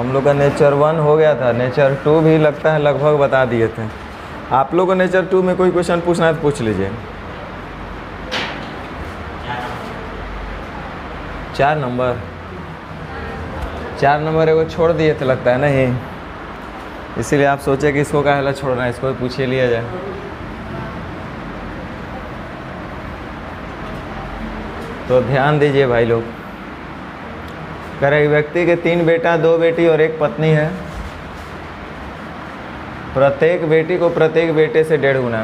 हम लोग का नेचर 1 हो गया था, नेचर 2 भी लगता है लगभग बता दिए थे। आप लोग को नेचर 2 में कोई क्वेश्चन पूछना है तो पूछ लीजिए। 4 नंबर 4 नंबर एगो छोड़ दिए थे लगता है, नहीं? इसीलिए आप सोचे कि इसको काहे छोड़ना है, इसको पूछिए लिया जाए। तो ध्यान दीजिए भाई लोग, अगर एक व्यक्ति के 3 बेटा 2 बेटी और 1 पत्नी है, प्रत्येक बेटी को प्रत्येक बेटे से 1.5 गुना,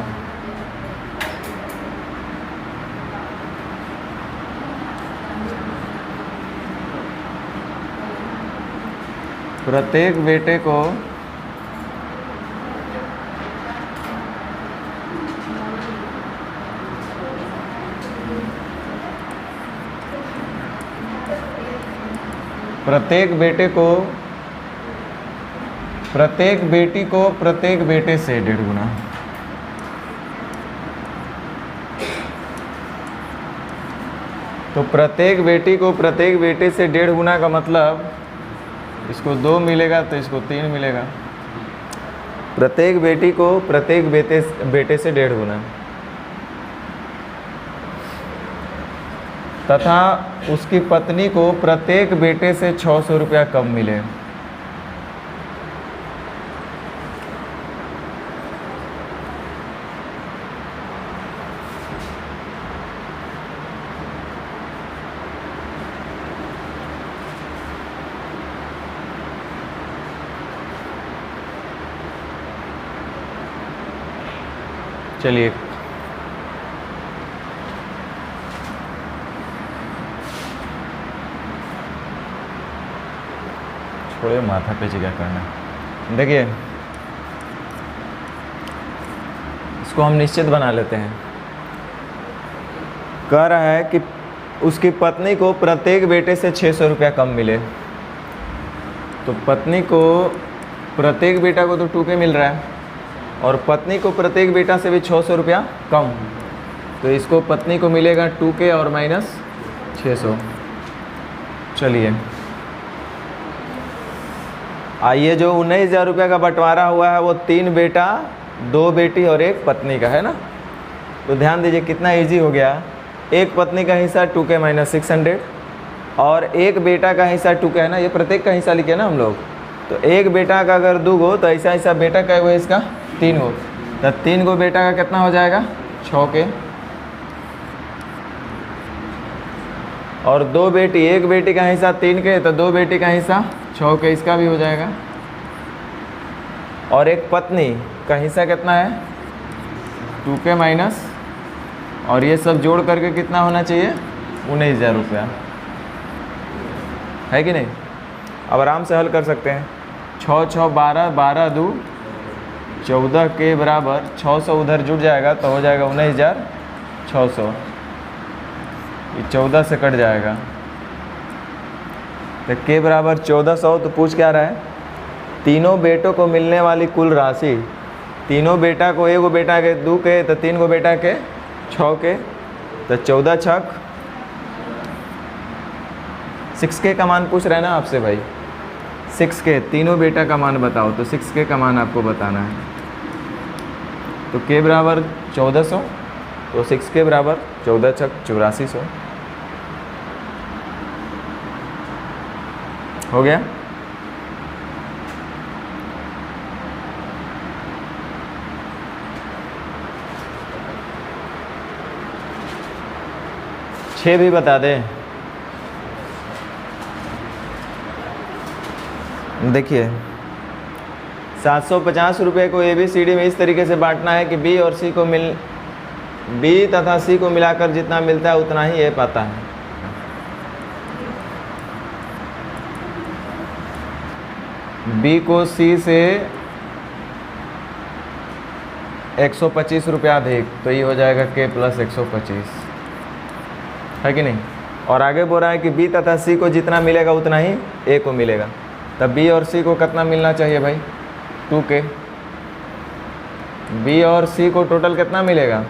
प्रत्येक बेटे को प्रत्येक बेटे को प्रत्येक बेटी को प्रत्येक बेटे से 1.5 गुना। तो प्रत्येक बेटी को प्रत्येक बेटे से 1.5 गुना का मतलब इसको 2 मिलेगा तो इसको 3 मिलेगा। प्रत्येक बेटी को प्रत्येक बेटे से 1.5 गुना तथा उसकी पत्नी को प्रत्येक बेटे से 600 रुपया कम मिले। चलिए छोड़िए, माथा पे क्या करना है। देखिए इसको हम निश्चित बना लेते हैं। कह रहा है कि उसकी पत्नी को प्रत्येक बेटे से 600 रुपया कम मिले। तो पत्नी को प्रत्येक बेटा को तो 2K मिल रहा है और पत्नी को प्रत्येक बेटा से भी 600 रुपया कम, तो इसको पत्नी को मिलेगा 2K और माइनस 600। चलिए आइए, जो 19,000 रुपया का बंटवारा हुआ है वो 3 बेटा 2 बेटी और 1 पत्नी का है ना। तो ध्यान दीजिए कितना इजी हो गया। एक पत्नी का हिस्सा 2K माइनस 600 और एक बेटा का हिस्सा 2K है ना, ये प्रत्येक का हिस्सा लिखे ना हम लोग। तो एक बेटा का अगर 2 गो तो ऐसा ऐसा बेटा का वो इसका 3 गो, तो 3 गो बेटा का कितना हो जाएगा 6K और 2 बेटी, एक बेटी का हिस्सा 3K तो 2 बेटी का हिस्सा 6K, इसका भी हो जाएगा। और एक पत्नी का हिस्सा कितना है 2K माइनस, और ये सब जोड़ करके कितना होना चाहिए 19,000 रुपया, है कि नहीं? अब आराम से हल कर सकते हैं। 6 6 12 12 2 14 के बराबर 600 उधर जुड़ जाएगा तो हो जाएगा 19,600। ये 14 से कट जाएगा तो के बराबर 1400। तो पूछ क्या रहा है, तीनों बेटों को मिलने वाली कुल राशि। तीनों बेटा को, एगो बेटा के 2K तो 3 गो बेटा के 6K, तो 14 छक 6K का मान पूछ रहे हैं ना आपसे भाई। 6K तीनों बेटा का मान बताओ, तो 6K का मान आपको बताना है। तो K बराबर 1400, तो 6K बराबर 14 छक 8400 हो गया। छः भी बता दें। देखिए 750 रुपये को ABCD में इस तरीके से बांटना है कि B और C को B तथा C को मिलाकर जितना मिलता है उतना ही A पाता है। B को C से 125 रुपया अधिक, तो ये हो जाएगा K प्लस 125, है कि नहीं? और आगे बोल रहा है कि B तथा C को जितना मिलेगा उतना ही A को मिलेगा। तब B और C को कितना मिलना चाहिए भाई 2K। B और C को टोटल कितना मिलेगा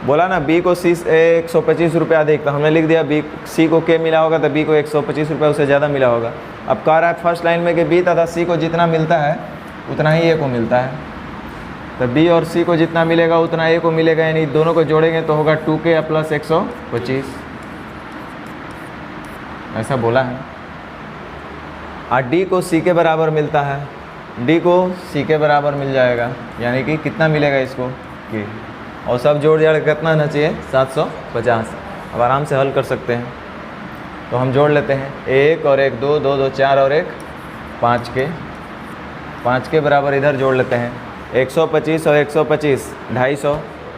बोला ना बी को सी 125 रुपये अधिक, तो हमने लिख दिया बी सी को के मिला होगा तो बी को 125 रुपये उससे ज़्यादा मिला होगा। अब कह रहा है फर्स्ट लाइन में कि बी तथा सी को जितना मिलता है उतना ही ए को मिलता है, तो बी और सी को जितना मिलेगा उतना ए को मिलेगा, यानी दोनों को जोड़ेंगे तो होगा 2k प्लस 125, ऐसा बोला है। और डी को सी के बराबर मिलता है, डी को सी के बराबर मिल जाएगा, यानी कि कितना मिलेगा इसको के, और सब जोड़ जाड़ कितना आना चाहिए 750। अब आराम से हल कर सकते हैं, तो हम जोड़ लेते हैं 1 और 1 2 2 2 4 और 1 5 के बराबर इधर जोड़ लेते हैं 125 और 125 250,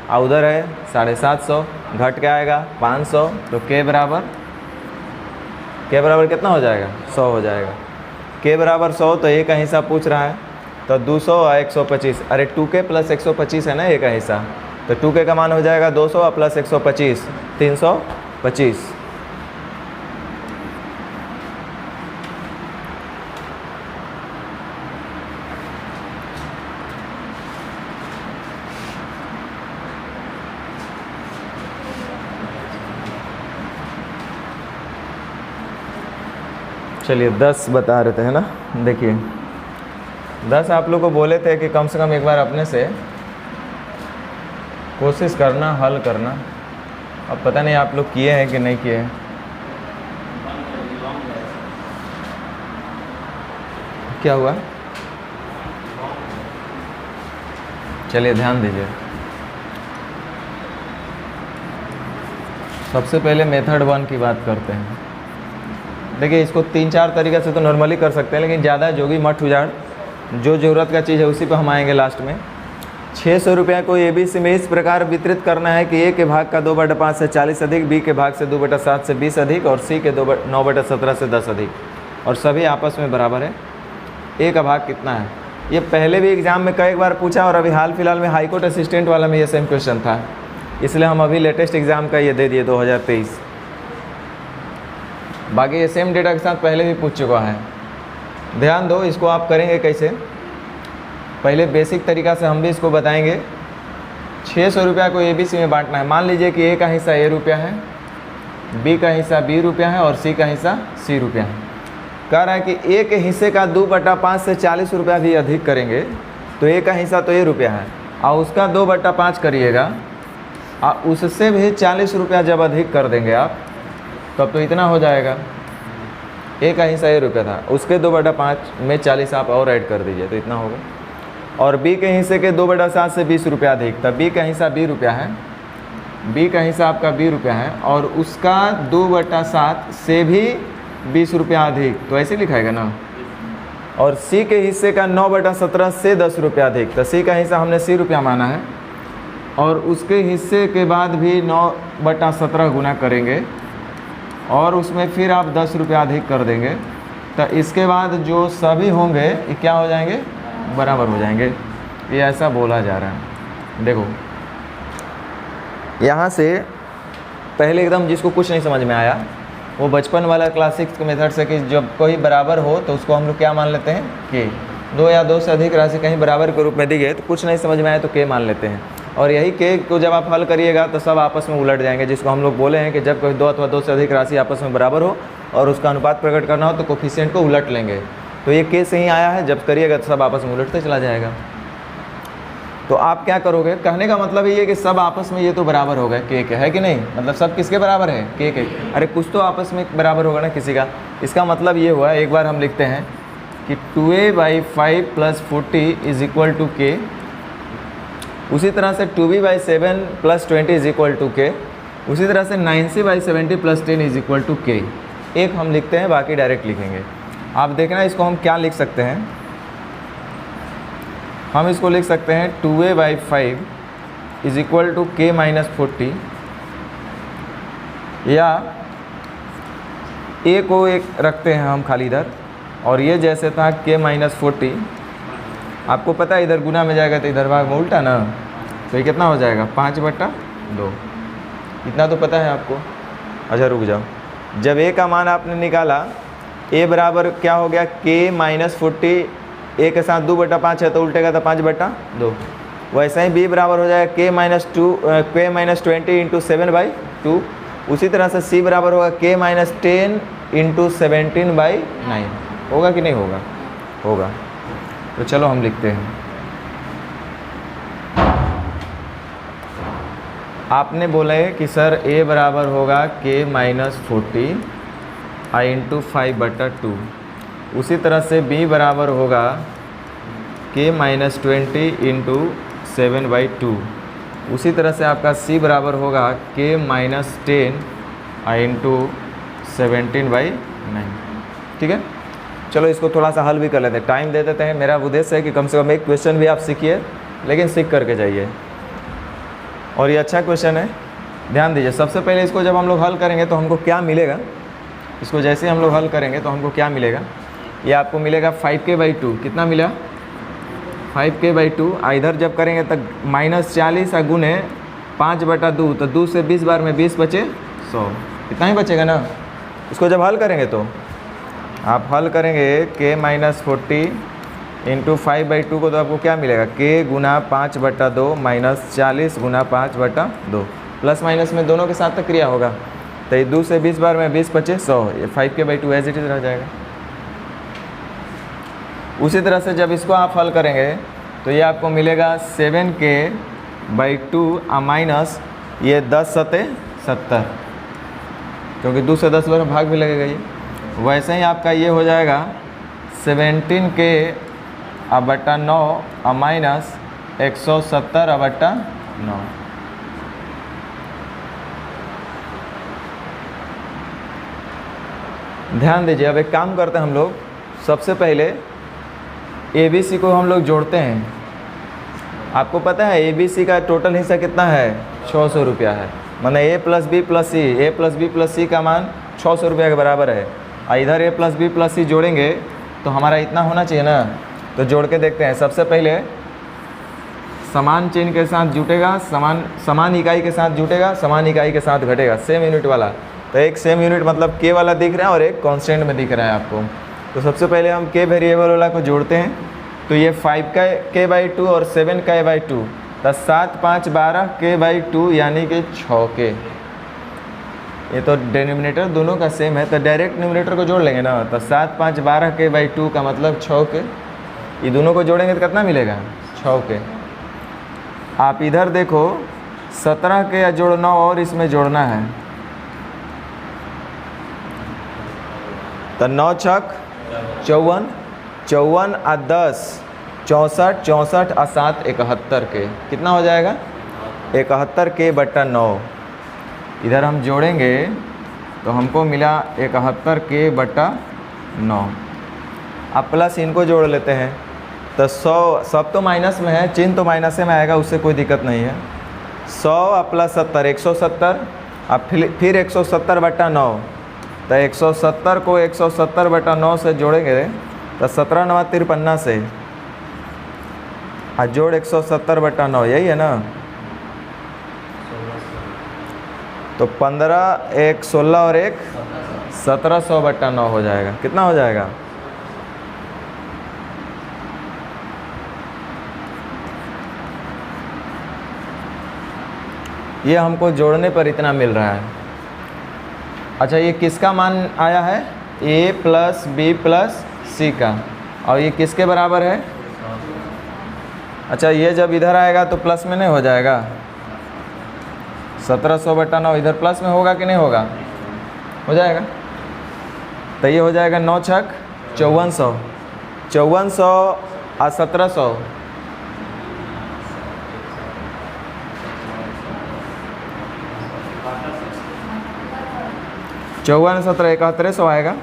और उधर है 750, घट के आएगा 500, तो के बराबर कितना हो जाएगा 100 हो जाएगा। के बराबर 100, तो ए का हिस्सा पूछ रहा है, तो 200 और 125, अरे 2k प्लस 125 है ना ए का हिस्सा, तो 2k का मान हो जाएगा 200 प्लस 125 325। चलिए 10 बता रहे थे है ना। देखिए 10 आप लोग को बोले थे कि कम से कम एक बार अपने से कोशिश करना, हल करना। अब पता नहीं आप लोग किए हैं कि नहीं किए हैं। क्या हुआ? चलिए ध्यान दीजिए। सबसे पहले मेथड 1 की बात करते हैं। देखिए इसको 3-4 तरीक़े से तो नॉर्मली कर सकते हैं, लेकिन ज़्यादा जोगी मठ उजाड़, जो ज़रूरत का चीज़ है उसी पे हम आएंगे लास्ट में। 600 रुपये को ABC में इस प्रकार वितरित करना है कि ए के भाग का 2/5 से 40 अधिक, बी के भाग से 2/7 से 20 अधिक, और सी के 9/17 से 10 अधिक, और सभी आपस में बराबर है। ए का भाग कितना है? ये पहले भी एग्ज़ाम में कई बार पूछा, और अभी हाल फिलहाल में हाईकोर्ट असिस्टेंट वाला में ये सेम क्वेश्चन था, इसलिए हम अभी लेटेस्ट एग्ज़ाम का ये दे दिए 2023। बाकी ये सेम डेटा के साथ पहले भी पूछ चुका है। ध्यान दो, इसको आप करेंगे कैसे, पहले बेसिक तरीका से हम भी इसको बताएंगे। 600 रुपया को ABC में बांटना है। मान लीजिए कि ए का हिस्सा A रुपया है, बी का हिस्सा B रुपया है, और सी का हिस्सा C रुपया है। कह रहा है कि ए के हिस्से का 2/5 से 40 रुपया भी अधिक करेंगे, तो ए का हिस्सा तो A रुपया है, और उसका 2/5 करिएगा, और उससे भी 40 रुपया जब अधिक कर देंगे आप, तब तो इतना हो जाएगा। ए का हिस्सा A रुपया था, उसके 2/5 में 40 आप और ऐड कर दीजिए तो इतना होगा। और बी के हिस्से के 2/7 से 20 रुपया अधिक, तब बी का हिस्सा B रुपया है, बी का हिस्सा आपका B रुपया है, और उसका 2/7 से भी 20 रुपया अधिक, तो ऐसे लिखाएगा ना। और सी के हिस्से का 9/17 से 10 रुपया अधिक, तो सी का हिस्सा हमने C रुपया माना है, और उसके हिस्से के बाद भी 9/17 गुना करेंगे, और उसमें फिर आप 10 रुपया अधिक कर देंगे, तो इसके बाद जो सभी होंगे ये क्या हो जाएंगे, बराबर हो जाएंगे। ये ऐसा बोला जा रहा है। देखो यहाँ से पहले एकदम जिसको कुछ नहीं समझ में आया, वो बचपन वाला क्लास 6 के मेथड से कि जब कोई बराबर हो तो उसको हम लोग क्या मान लेते हैं, के। 2 या 2 से अधिक राशि कहीं बराबर के रूप में दी गई तो कुछ नहीं समझ में आया तो के मान लेते हैं, और यही के को जब आप हल करिएगा तो सब आपस में उलट जाएंगे, जिसको हम लोग बोले हैं कि जब कोई 2 अथवा 2 से अधिक राशि आपस में बराबर हो और उसका अनुपात प्रकट करना हो तो कोफिशिएंट को उलट लेंगे। तो ये के से ही आया है, जब करिएगा तो सब आपस में उलटते चला जाएगा। तो आप क्या करोगे, कहने का मतलब ये है कि सब आपस में ये तो बराबर हो गए के है कि नहीं, मतलब सब किसके बराबर है, के। अरे कुछ तो आपस में बराबर होगा ना किसी का। इसका मतलब ये हुआ, एक बार हम लिखते हैं कि 2a/5 + 40 = k। उसी तरह से 2b/7 + 20 = k। उसी तरह से 9c/70 + 10 = k। एक हम लिखते हैं, बाकी डायरेक्ट लिखेंगे। आप देखना इसको हम क्या लिख सकते हैं, हम इसको लिख सकते हैं 2a/5 = k - 40, या a को एक रखते हैं हम खाली इधर, और ये जैसे था k - 40, आपको पता है इधर गुना में जाएगा तो इधर भाग में उल्टा ना, तो ये कितना हो जाएगा 5/2। इतना तो पता है आपको। अच्छा रुक जाओ, जब a का मान आपने निकाला, a बराबर क्या हो गया, k - 40, a के साथ 2/5 है तो उल्टेगा तो 5/2। वैसे ही b बराबर हो जाएगा k माइनस 20 इंटू 7/2। उसी तरह से c बराबर होगा k माइनस 10 इंटू 17/9। होगा कि नहीं होगा? होगा। तो चलो हम लिखते हैं। आपने बोला है कि सर a बराबर होगा k माइनस 40 आई इंटू 5/2। उसी तरह से b बराबर होगा k माइनस 20 इंटू 7/2। उसी तरह से आपका c बराबर होगा k माइनस 10 आई इंटू 17/9। ठीक है, चलो इसको थोड़ा सा हल भी कर लेते हैं, टाइम दे देते हैं। मेरा उद्देश्य है कि कम से कम एक क्वेश्चन भी आप सीखिए, लेकिन सीख करके जाइए। और ये अच्छा क्वेश्चन है, ध्यान दीजिए। सबसे पहले इसको जब हम लोग हल करेंगे तो हमको क्या मिलेगा, इसको जैसे हम लोग हल करेंगे तो हमको क्या मिलेगा, ये आपको मिलेगा 5k/2। कितना मिला? 5k/2। इधर जब करेंगे तो -40 गुने 5/2, तो 2 से 20 बार में 20 बचे 100, इतना ही बचेगा ना। इसको जब हल करेंगे तो आप हल करेंगे k माइनस 40 इंटू 5/2 को, तो आपको क्या मिलेगा? k गुना 5/2 माइनस 40 गुना 5/2। प्लस माइनस में दोनों के साथ तक क्रिया होगा, तो ये 2 से 20 बार में 20 बचे 100, ये 5k/2 एज इट इज रह जाएगा। उसी तरह से जब इसको आप हल करेंगे तो ये आपको मिलेगा 7k/2 माइनस ये 10 सते 70, क्योंकि 2 से 10 बार में भाग भी लगेगा ये। वैसे ही आपका ये हो जाएगा 17k/9 माइनस 170/9। ध्यान दीजिए। अब एक काम करते हैं हम लोग, सबसे पहले ABC को हम लोग जोड़ते हैं। आपको पता है ABC का टोटल हिस्सा कितना है? 600 रुपया है। माने A plus B plus C, A plus B plus C का मान 600 रुपया के बराबर है। और इधर A plus B plus C जोड़ेंगे तो हमारा इतना होना चाहिए ना। तो जोड़ के देखते हैं। सबसे पहले समान चिन्ह के साथ जुटेगा, समान इकाई के साथ जुटेगा, समान इकाई के साथ घटेगा, सेम यूनिट वाला। तो एक सेम यूनिट मतलब k वाला दिख रहा है और एक कांस्टेंट में दिख रहा है आपको। तो सबसे पहले हम k वेरिएबल वाला को जोड़ते हैं। तो ये 5k/2 और 7k/2, तो 7 5 12 k/2 यानी कि 6k। ये तो डिनोमिनेटर दोनों का सेम है, तो डायरेक्ट न्यूमरेटर को जोड़ लेंगे ना। तो 7 5 12 k/2 का मतलब 6k। ये दोनों को जोड़ेंगे तो कितना मिलेगा? 6k। आप इधर देखो 17k जोड़ना और इसमें जोड़ना है, तो 9 छक 54, 54 और 10 64, 64 और 7 71k। कितना हो जाएगा? 71k/9। इधर हम जोड़ेंगे तो हमको मिला 71k/9। अब प्लस इनको जोड़ लेते हैं, तो 100 सब तो माइनस में है, चिन्ह तो माइनस में आएगा, उससे कोई दिक्कत नहीं है। 100 और प्लस 70 170, अब फिर 170/9। तो 170 को 170/9 से जोड़ेंगे तो 17 9 53 से, और जोड़ 170/9, यही है ना। तो 15 1 16 और 1 1700/9 हो जाएगा। कितना हो जाएगा? ये हमको जोड़ने पर इतना मिल रहा है। अच्छा, ये किसका मान आया है? A plus B plus C का। और ये किसके बराबर है? अच्छा, ये जब इधर आएगा तो प्लस में नहीं हो जाएगा? 1700/9 इधर प्लस में होगा कि नहीं होगा? हो जाएगा। तो ये हो जाएगा 9 छक 5400, 5400 और 1700, चौवन 17 7100 आएगा।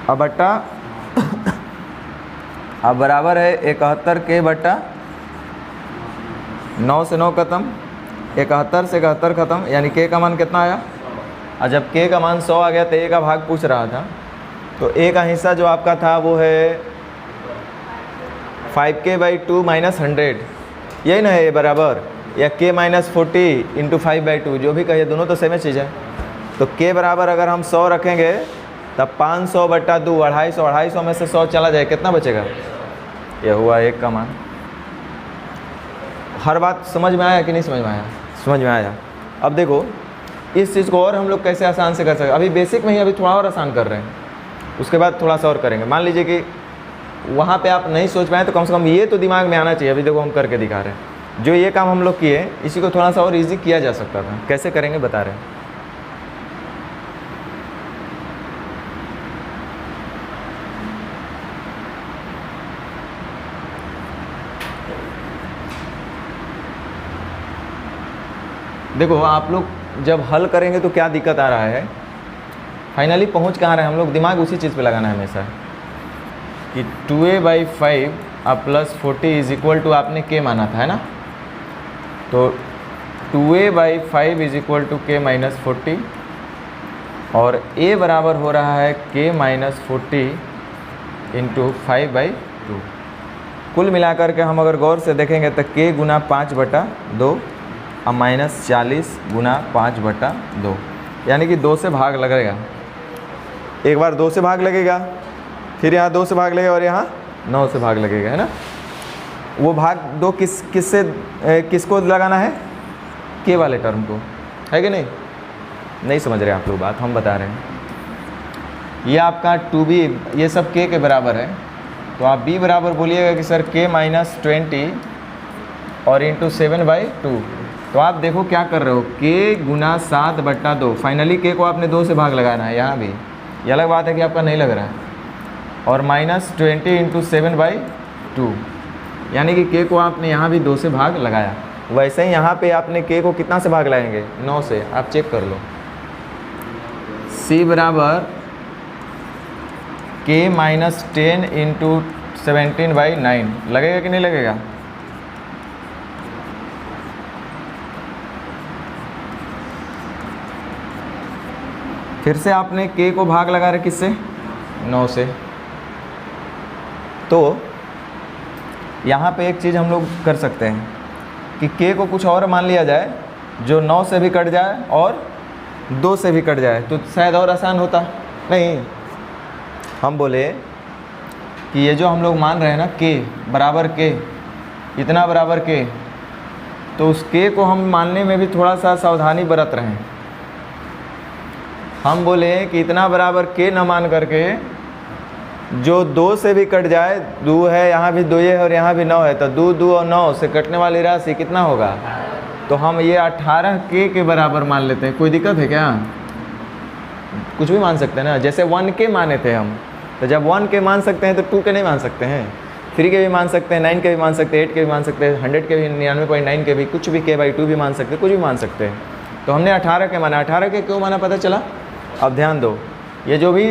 अब बट्टा अब बराबर है 71k/9 से 9 खत्म, 71 से 71 खत्म, यानी k का मान कितना आया? और जब k का मान 100 आ गया तो a का भाग पूछ रहा था, तो a का हिस्सा जो आपका था वो है 5k/2 माइनस 100, यही ना है a बराबर, या k माइनस 40 इंटू 5/2, जो भी कहिए, दोनों तो सेम चीज़ है। तो k बराबर अगर हम 100 रखेंगे तब 500/2 250, 250 में से 100 चला जाए, कितना बचेगा? यह हुआ 1 का मान। हर बात समझ में आया कि नहीं समझ में आया? समझ में आया। अब देखो इस चीज़ को और हम लोग कैसे आसान से कर सकते हैं। अभी बेसिक में ही अभी थोड़ा और आसान कर रहे हैं, उसके बाद थोड़ा सा और करेंगे। मान लीजिए कि वहाँ पे आप नहीं सोच पाए तो कम से कम ये तो दिमाग में आना चाहिए। अभी देखो हम करके दिखा रहे हैं, जो ये काम हम लोग किए इसी को थोड़ा सा और ईजी किया जा सकता था। कैसे करेंगे बता रहे हैं। देखो आप लोग जब हल करेंगे तो क्या दिक्कत आ रहा है, फाइनली पहुंच कहाँ रहे हैं हम लोग, दिमाग उसी चीज़ पे लगाना है हमेशा कि 2a/5 अब प्लस 40 इज इक्वल टू आपने k माना था, है ना। तो 2a/5 is equal to k minus 40 और a बराबर हो रहा है k माइनस 40 इंटू 5/2। कुल मिलाकर के हम अगर गौर से देखेंगे तो k गुना 5/2 और माइनस 40 गुना 5/2, यानी कि 2 से भाग लगेगा। एक बार 2 से भाग लगेगा, फिर यहाँ 2 से भाग लगेगा और यहाँ 9 से भाग लगेगा, है ना। वो भाग 2 किसको लगाना है, के वाले टर्म को, है कि नहीं। नहीं समझ रहे आप लोग बात, हम बता रहे हैं। ये आपका 2b ये सब k के बराबर है, तो आप b बराबर बोलिएगा कि सर k माइनस 20 और इंटू 7/2। तो आप देखो क्या कर रहे हो, k गुना 7/2। फाइनली k को आपने 2 से भाग लगाना है यहाँ भी, ये अलग बात है कि आपका नहीं लग रहा है। और माइनस 20 इंटू 7/2, यानी कि k को आपने यहाँ भी 2 से भाग लगाया। वैसे ही यहाँ पे आपने k को कितना से भाग लगाएंगे, 9 से। आप चेक कर लो, c बराबर k माइनस 10 इंटू 17/9 लगेगा कि नहीं लगेगा। फिर से आपने k को भाग लगा रहे किससे, 9 से। तो यहाँ पे एक चीज़ हम लोग कर सकते हैं कि k को कुछ और मान लिया जाए जो 9 से भी कट जाए और 2 से भी कट जाए, तो शायद और आसान होता। नहीं, हम बोले कि ये जो हम लोग मान रहे हैं ना k बराबर k, इतना बराबर k, तो उस k को हम मानने में भी थोड़ा सा सावधानी बरत रहे हैं। हम बोले कि इतना बराबर k न मान करके जो 2 से भी कट जाए, 2 है यहाँ भी 2 है और यहाँ भी 9 है, तो 2 और 9 से कटने वाली राशि कितना होगा। तो हम ये 18k के बराबर मान लेते हैं। कोई दिक्कत है क्या, कुछ भी मान सकते हैं ना। जैसे 1k माने थे हम, तो जब 1k मान सकते हैं तो 2k नहीं मान सकते हैं, 3 के भी मान सकते हैं, 9 के भी मान सकते हैं, 8 के भी मान सकते हैं, 100 के भी, 99.9 के भी, कुछ भी k/2 भी मान सकते हैं, कुछ भी मान सकते हैं। तो हमने 18 के माना। 18 के क्यों माना पता चला। अब ध्यान दो, ये जो भी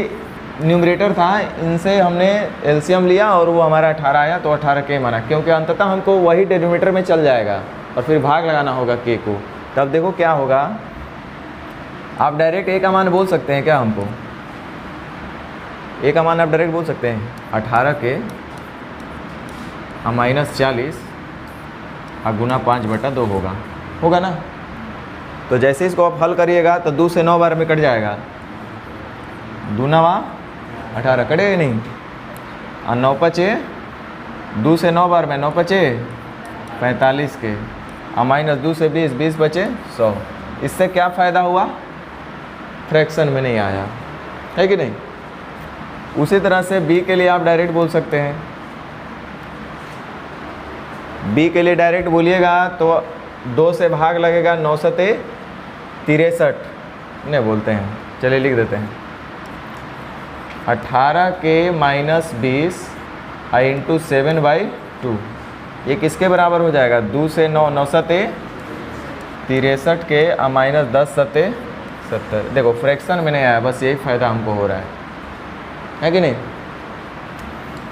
न्यूमरेटर था इनसे हमने एलसीएम लिया और वो हमारा 18 आया, तो 18k माना, क्योंकि अंततः हमको वही डिनोमिनेटर में चल जाएगा और फिर भाग लगाना होगा k को। तब देखो क्या होगा, आप डायरेक्ट a का मान बोल सकते हैं क्या, हमको a का मान आप डायरेक्ट बोल सकते हैं, 18k माइनस 40 और गुना 5/2 होगा ना। तो जैसे इसको आप हल करिएगा तो 2 से 9 बार में कट जाएगा, 2 9 18 कटेगा नहीं, और 9 5 2 से 9 बार में 9 5 45 के, और माइनस 2 से 20 20 बचे 100। इससे क्या फ़ायदा हुआ, फ्रैक्शन में नहीं आया, है कि नहीं। उसी तरह से b के लिए आप डायरेक्ट बोल सकते हैं। b के लिए डायरेक्ट बोलिएगा तो 2 से भाग लगेगा, 9 सते 63 नहीं बोलते हैं, चलिए लिख देते हैं 18k माइनस 20 इंटू 7/2। ये किसके बराबर हो जाएगा, 2 से 9 9 सते 63 के माइनस 10 सते 70। देखो फ्रैक्शन में नहीं आया, बस यही फ़ायदा हमको हो रहा है कि नहीं।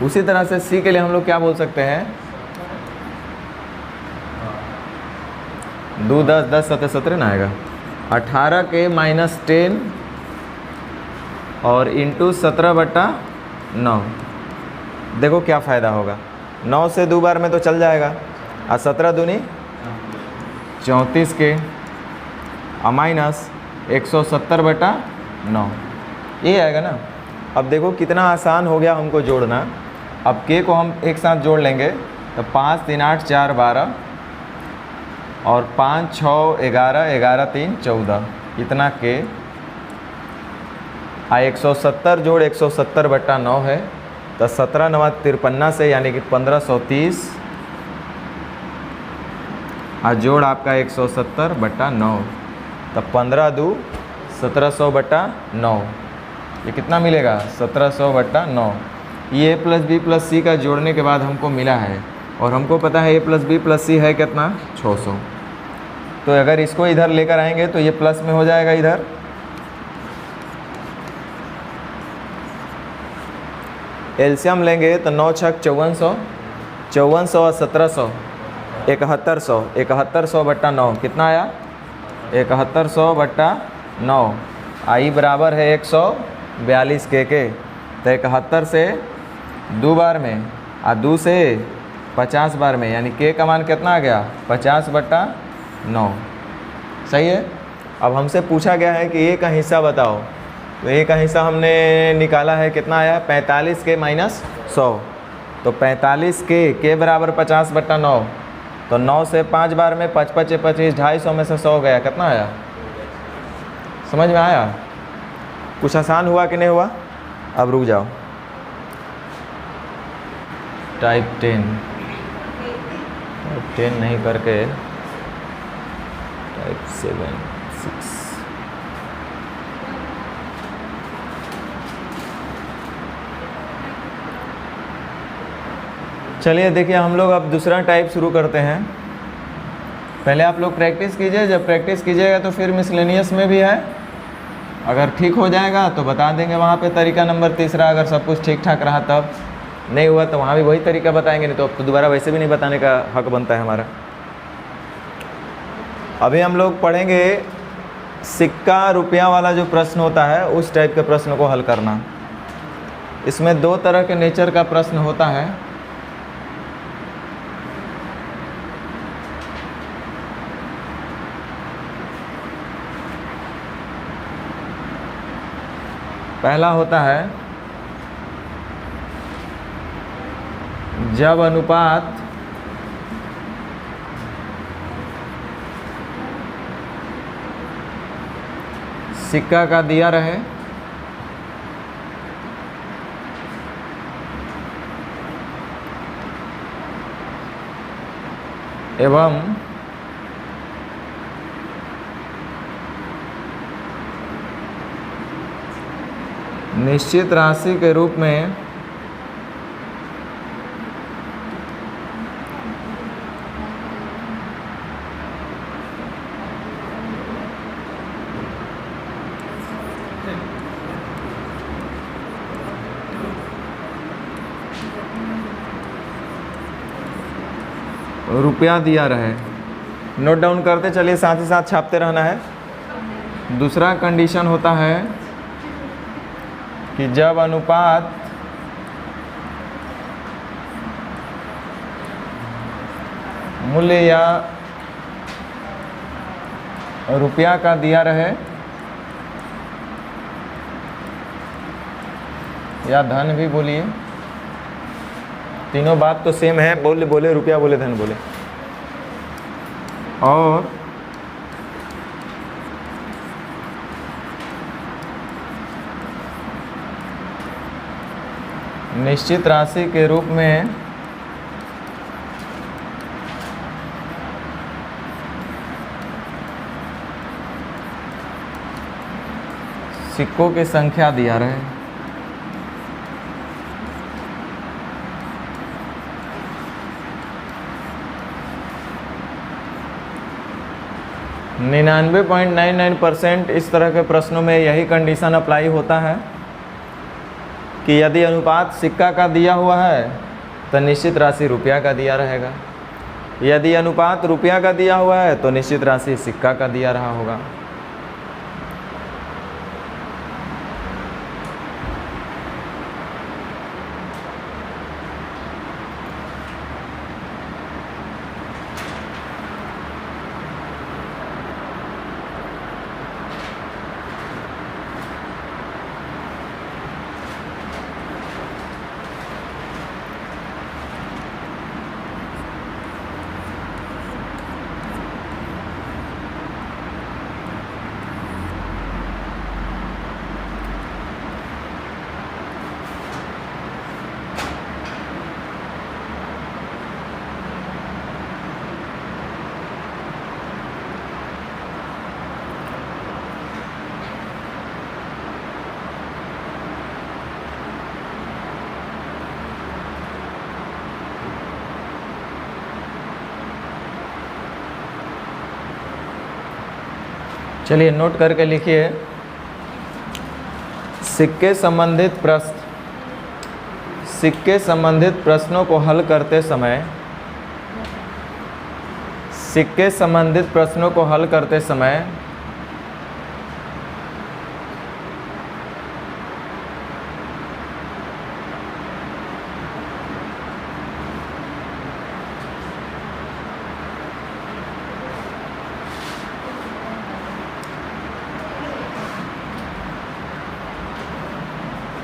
उसी तरह से c के लिए हम लोग क्या बोल सकते हैं, 2 10 10 7 17 ना आएगा, 18k माइनस 10 और इंटू 17/9। देखो क्या फ़ायदा होगा, 9 से 2 बार में तो चल जाएगा, और 17 दूनी 34 के माइनस 170/9, ये आएगा ना। अब देखो कितना आसान हो गया हमको जोड़ना। अब k को हम एक साथ जोड़ लेंगे तो 5 3 8 4 12 और 5 6 11 11 3 14 इतना के 170 जोड़ 170/9 है, तो 17 9 53 से यानी कि 1530 और जोड़ आपका 170/9, तब 15 2 1700/9, ये कितना मिलेगा 1700/9। ये a + b + c का जोड़ने के बाद हमको मिला है, और हमको पता है a + b + c है कितना 600। तो अगर इसको इधर लेकर आएंगे तो ये प्लस में हो जाएगा, इधर एलसीएम लेंगे तो 9 छक 5400, 5400 और 1700 7100, 7100/9 कितना आया 7100/9। आई बराबर है 142 के, तो 71 से 2 बार में और 2 से 50 बार में, यानी के का मान कितना आ गया 50/9। सही है। अब हमसे पूछा गया है कि ए का हिस्सा बताओ, तो ए का हिस्सा हमने निकाला है, कितना आया 45 के - 100, तो 45 के बराबर 50/9, तो 9 से 5 बार में 5 5 25, 250 में से 100 गया, कितना आया, समझ में आया। कुछ आसान हुआ कि नहीं हुआ। अब रुक जाओ, टाइप 10 नहीं करके टाइप 7 6। चलिए देखिए, हम लोग अब दूसरा टाइप शुरू करते हैं। पहले आप लोग प्रैक्टिस कीजिए, जब प्रैक्टिस कीजिएगा तो फिर मिसलेनियस में भी है, अगर ठीक हो जाएगा तो बता देंगे वहाँ पे तरीका नंबर तीसरा, अगर सब कुछ ठीक ठाक रहा तब, नहीं हुआ तो वहाँ भी वही तरीका बताएंगे, नहीं तो अब तो दोबारा वैसे भी नहीं बताने का हक बनता है हमारा। अभी हम लोग पढ़ेंगे सिक्का रुपया वाला जो प्रश्न होता है, उस टाइप के प्रश्न को हल करना। इसमें 2 तरह के नेचर का प्रश्न होता है। पहला होता है जब अनुपात सिक्का का दिया रहे एवं निश्चित राशि के रूप में रुपया दिया रहे। नोट डाउन करते चलिए, साथ ही साथ छापते रहना है। दूसरा कंडीशन होता है कि जब अनुपात मूल्य या रुपया का दिया रहे या धन भी बोलिए, तीनों बात तो सेम है, बोले बोले रुपया बोले धन बोले, और निश्चित राशि के रूप में सिक्कों की संख्या दिया रहे। निन्यानवे 99% इस तरह के प्रश्नों में यही कंडीशन अप्लाई होता है कि यदि अनुपात सिक्का का दिया हुआ है तो निश्चित राशि रुपया का दिया रहेगा, यदि अनुपात रुपया का दिया हुआ है तो निश्चित राशि सिक्का का दिया रहा होगा। चलिए नोट करके लिखिए। सिक्के संबंधित प्रश्नों को हल करते समय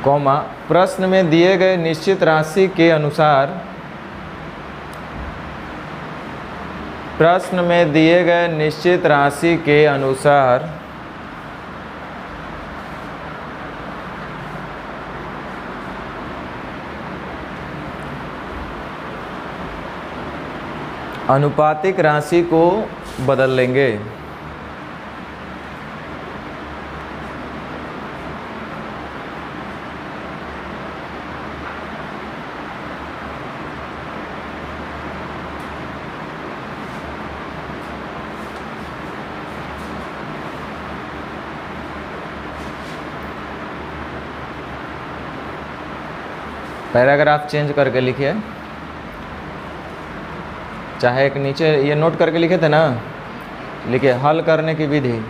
कॉमा प्रश्न में दिए गए निश्चित राशि के अनुसार अनुपातिक राशि को बदल लेंगे। पैराग्राफ चेंज करके लिखिए, चाहे एक नीचे ये नोट करके लिखे थे ना, लिखिए हल करने की विधि।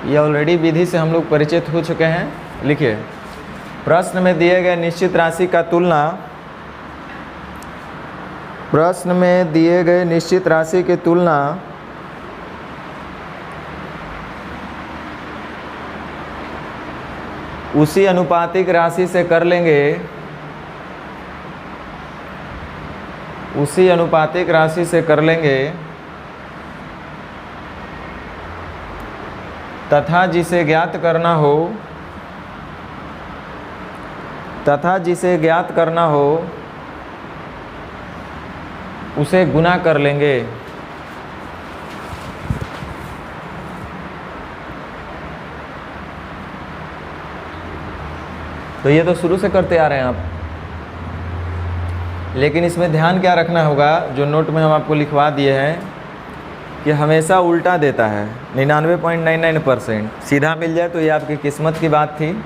ये ऑलरेडी विधि से हम लोग परिचित हो चुके हैं। लिखिए प्रश्न में दिए गए निश्चित राशि का तुलना उसी अनुपातिक राशि से कर लेंगे तथा जिसे ज्ञात करना हो उसे गुना कर लेंगे। तो ये तो शुरू से करते आ रहे हैं आप, लेकिन इसमें ध्यान क्या रखना होगा, जो नोट में हम आपको लिखवा दिए हैं कि हमेशा उल्टा देता है। 99.99% सीधा मिल जाए तो ये आपकी किस्मत की बात थी।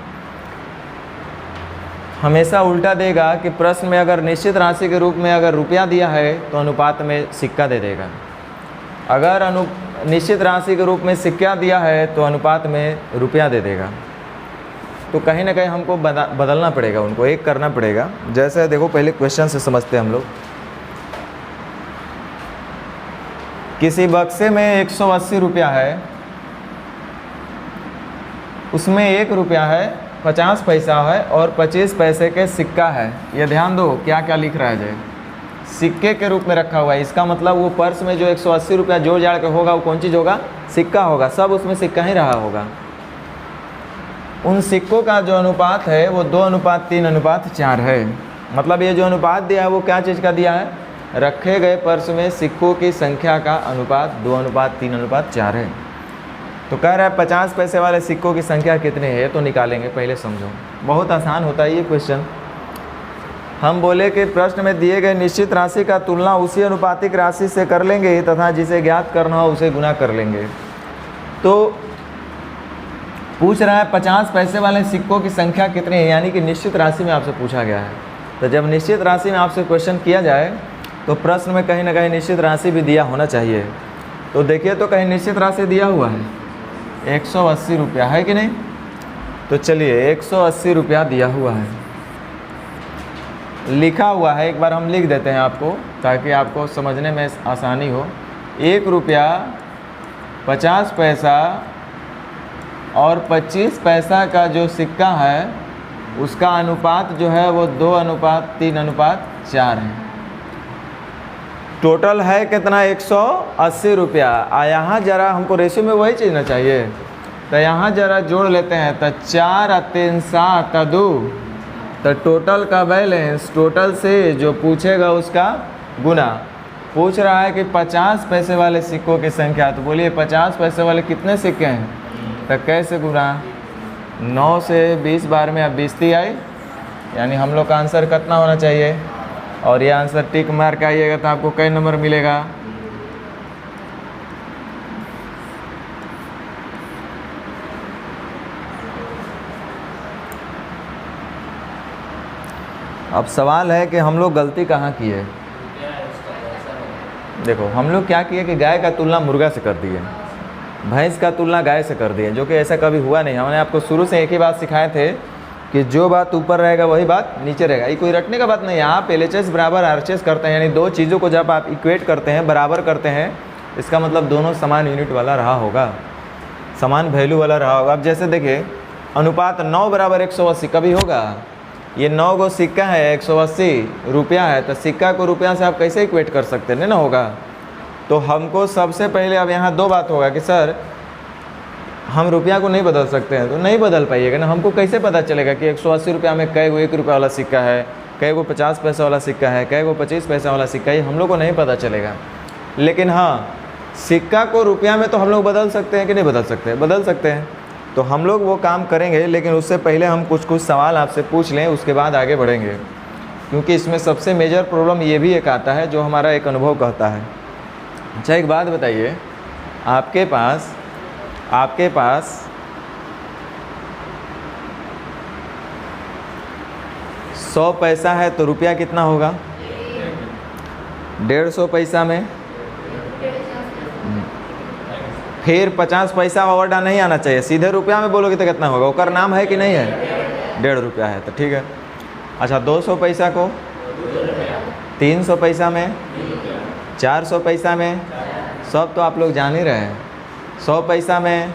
हमेशा उल्टा देगा कि प्रश्न में अगर निश्चित राशि के रूप में अगर रुपया दिया है तो अनुपात में सिक्का दे देगा, अगर निश्चित राशि के रूप में सिक्का दिया है तो अनुपात में रुपया दे देगा। तो कहीं ना कहीं हमको बदलना पड़ेगा, उनको एक करना पड़ेगा। जैसे देखो पहले क्वेश्चन से समझते हैं हम लोग। किसी बक्से में 180 रुपया है, उसमें 1 रुपया है, 50 पैसा है और 25 पैसे के सिक्का है। ये ध्यान दो क्या क्या लिख रहा है, जो सिक्के के रूप में रखा हुआ है। इसका मतलब वो पर्स में जो 180 रुपया जोड़ जाड़ के होगा वो कौन चीज़ होगा, सिक्का होगा। सब उसमें सिक्का ही रहा होगा। उन सिक्कों का जो अनुपात है वो 2:3:4 है। मतलब ये जो अनुपात दिया है वो क्या चीज़ का दिया है, रखे गए पर्स में सिक्कों की संख्या का अनुपात 2:3:4 है। तो कह रहा है 50 पैसे वाले सिक्कों की संख्या कितनी है, तो निकालेंगे। पहले समझो, बहुत आसान होता है ये क्वेश्चन। हम बोले कि प्रश्न में दिए गए निश्चित राशि का तुलना उसी अनुपातिक राशि से कर लेंगे तथा जिसे ज्ञात करना हो उसे गुना कर लेंगे। तो पूछ रहा है 50 पैसे वाले सिक्कों की संख्या कितनी है, यानी कि निश्चित राशि में आपसे पूछा गया है। तो जब निश्चित राशि में आपसे क्वेश्चन किया जाए तो प्रश्न में कहीं ना कहीं निश्चित राशि भी दिया होना चाहिए। तो देखिए तो कहीं निश्चित राशि दिया हुआ है 180 रुपया, है कि नहीं। तो चलिए 180 रुपया दिया हुआ है, लिखा हुआ है। एक बार हम लिख देते हैं आपको ताकि आपको समझने में आसानी हो। 1 रुपया 50 पैसा और 25 पैसा का जो सिक्का है उसका अनुपात जो है वो 2:3:4 है। टोटल है कितना, 180 रुपया। यहाँ ज़रा हमको रेशियो में वही चीज़ ना चाहिए, तो यहाँ ज़रा जोड़ लेते हैं। तो 4 और 3 7 और 2, तो टोटल का बैलेंस, टोटल से जो पूछेगा उसका गुना। पूछ रहा है कि 50 पैसे वाले सिक्कों की संख्या, तो बोलिए 50 पैसे वाले कितने सिक्के हैं, तो कैसे गुना, 9 से 20 बार में अब 20 आई यानी हम लोग का आंसर कितना होना चाहिए, और ये आंसर टिक मार के आइएगा तो आपको कई नंबर मिलेगा। अब सवाल है कि हम लोग गलती कहाँ की है। देखो हम लोग क्या किए कि गाय का तुलना मुर्गा से कर दिए, भैंस का तुलना गाय से कर दिए, जो कि ऐसा कभी हुआ नहीं। हमने आपको शुरू से एक ही बात सिखाए थे कि जो बात ऊपर रहेगा वही बात नीचे रहेगा। ये कोई रटने का बात नहीं है। आप LHS बराबर RHS करते हैं, यानी दो चीज़ों को जब आप इक्वेट करते हैं, बराबर करते हैं, इसका मतलब दोनों समान यूनिट वाला रहा होगा, समान वैल्यू वाला रहा होगा। अब जैसे देखिए अनुपात 9 बराबर 180 कभी होगा। ये 9 गो सिक्का है, 180 रुपया है, तो सिक्का को रुपया से आप कैसे इक्वेट कर सकते हैं, नहीं ना होगा। तो हमको सबसे पहले अब यहाँ दो बात होगा कि सर हम रुपया को नहीं बदल सकते हैं, तो नहीं बदल पाइएगा ना। हमको कैसे पता चलेगा कि 180 रुपया में कै गो 1 रुपया वाला सिक्का है, कै गो 50 पैसा वाला सिक्का है, कै गो 25 पैसा वाला सिक्का है, हम लोग को नहीं पता चलेगा। लेकिन हाँ, सिक्का को रुपया में तो हम लोग बदल सकते हैं कि नहीं बदल सकते, बदल सकते हैं। तो हम लोग वो काम करेंगे, लेकिन उससे पहले हम कुछ सवाल आपसे पूछ लें, उसके बाद आगे बढ़ेंगे, क्योंकि इसमें सबसे मेजर प्रॉब्लम ये भी एक आता है जो हमारा एक अनुभव कहता है। अच्छा एक बात बताइए, आपके पास 100 पैसा है तो रुपया कितना होगा, 150 पैसा में, फिर 50 पैसा ओवरडा नहीं आना चाहिए, सीधे रुपया में बोलोगे तो कितना होगा, उसका नाम है कि नहीं है, 1.5 रुपया है, तो ठीक है। अच्छा 200 पैसा को, 300 पैसा में, 400 पैसा में, सब तो आप लोग जान ही रहे हैं। 100 पैसा में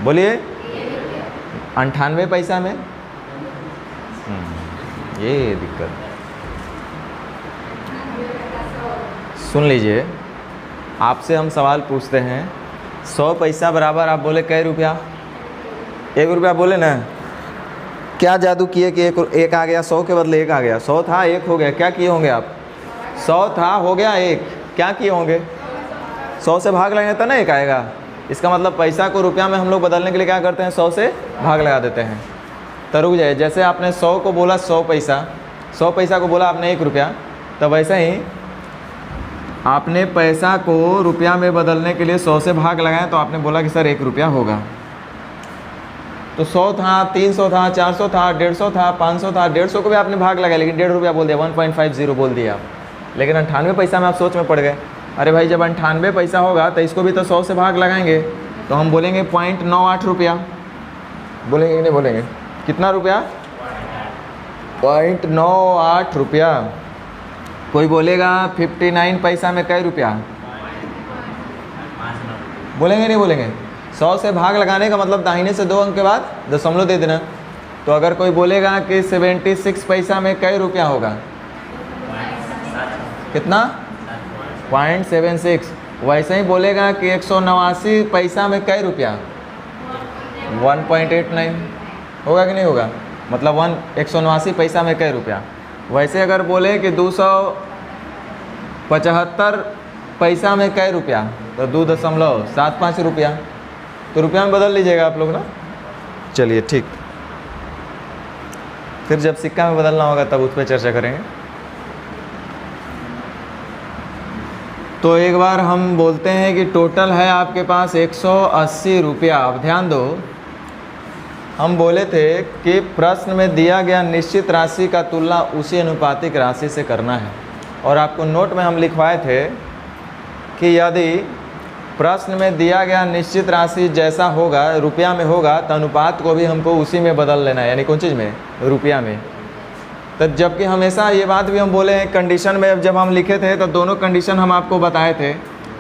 बोलिए, 98 पैसा में, ये दिक्कत। सुन लीजिए, आपसे हम सवाल पूछते हैं, 100 पैसा बराबर आप बोले कै रुपया, 1 रुपया बोले ना। क्या जादू किए कि एक आ गया, 100 के बदले 1 आ गया, 100 था 1 हो गया, क्या किए होंगे आप, 100 था हो गया 1, क्या किए होंगे, 100 से भाग लगेंगे तो ना 1 आएगा। इसका मतलब पैसा को रुपया में हम लोग बदलने के लिए क्या करते हैं, 100 से भाग लगा देते हैं। तो रुक जाइए, जैसे आपने 100 को बोला 100 पैसा, 100 पैसा को बोला आपने 1 रुपया, तो वैसे ही आपने पैसा को रुपया में बदलने के लिए 100 से भाग लगाएं, तो आपने बोला कि सर 1 रुपया होगा। तो 100 था, 300 था, 400 था, 150 था, 500 था, 150 को भी आपने भाग लगाया, लेकिन 1.5 रुपया बोल दिया, 1.50 बोल दिया आप। लेकिन 98 पैसा में आप सोच में पड़ गए, अरे भाई जब 98 पैसा होगा तो इसको भी तो 100 से भाग लगाएंगे, तो हम बोलेंगे 0.98 रुपया, बोलेंगे कि नहीं बोलेंगे, कितना रुपया, 0.98 रुपया। कोई बोलेगा 59 पैसा में कै रुपया, बोलेंगे नहीं बोलेंगे। 100 से भाग लगाने का मतलब दाहिने से 2 अंक के बाद दशमलव दे देना। तो अगर कोई बोलेगा कि 76 पैसा में कै रुपया होगा, कितना, 0.76। वैसे ही बोलेगा कि 189 पैसा में कै रुपया, 1.89 होगा कि नहीं होगा, मतलब 189 पैसा में कै रुपया। वैसे अगर बोले कि 275 पैसा में कै रुपया, तो 2.75 रुपया, तो रुपया में बदल लीजिएगा आप लोग ना। चलिए ठीक, फिर जब सिक्का में बदलना होगा तब उस पर चर्चा करेंगे। तो एक बार हम बोलते हैं कि टोटल है आपके पास 180 रुपया। अब ध्यान दो, हम बोले थे कि प्रश्न में दिया गया निश्चित राशि का तुलना उसी अनुपातिक राशि से करना है, और आपको नोट में हम लिखवाए थे कि यदि प्रश्न में दिया गया निश्चित राशि जैसा होगा, रुपया में होगा, तो अनुपात को भी हमको उसी में बदल लेना है, यानी कौन चीज़ में, रुपया में। तो जबकि हमेशा ये बात भी हम बोले हैं कंडीशन में, जब हम लिखे थे तो दोनों कंडीशन हम आपको बताए थे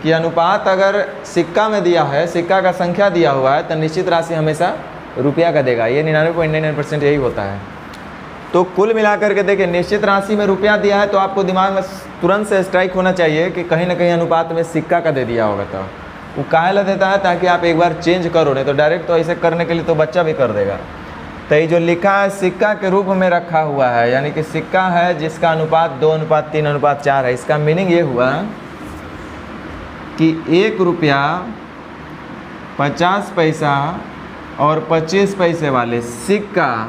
कि अनुपात अगर सिक्का में दिया है, सिक्का का संख्या दिया हुआ है, तो निश्चित राशि हमेशा रुपया का देगा। ये 99.99% यही होता है। तो कुल मिलाकर के देखिए, निश्चित राशि में रुपया दिया है तो आपको दिमाग में तुरंत से स्ट्राइक होना चाहिए कि कहीं ना कहीं अनुपात में सिक्का का दे दिया होगा। तो वो काहे ला देता है, ताकि आप एक बार चेंज करो, नहीं तो डायरेक्ट तो ऐसे करने के लिए तो बच्चा भी कर देगा। तो ये जो लिखा है सिक्का के रूप में रखा हुआ है, यानी कि सिक्का है जिसका अनुपात 2:3:4 है। इसका मीनिंग ये हुआ कि 1 रुपया 50 पैसा और 25 पैसे वाले सिक्का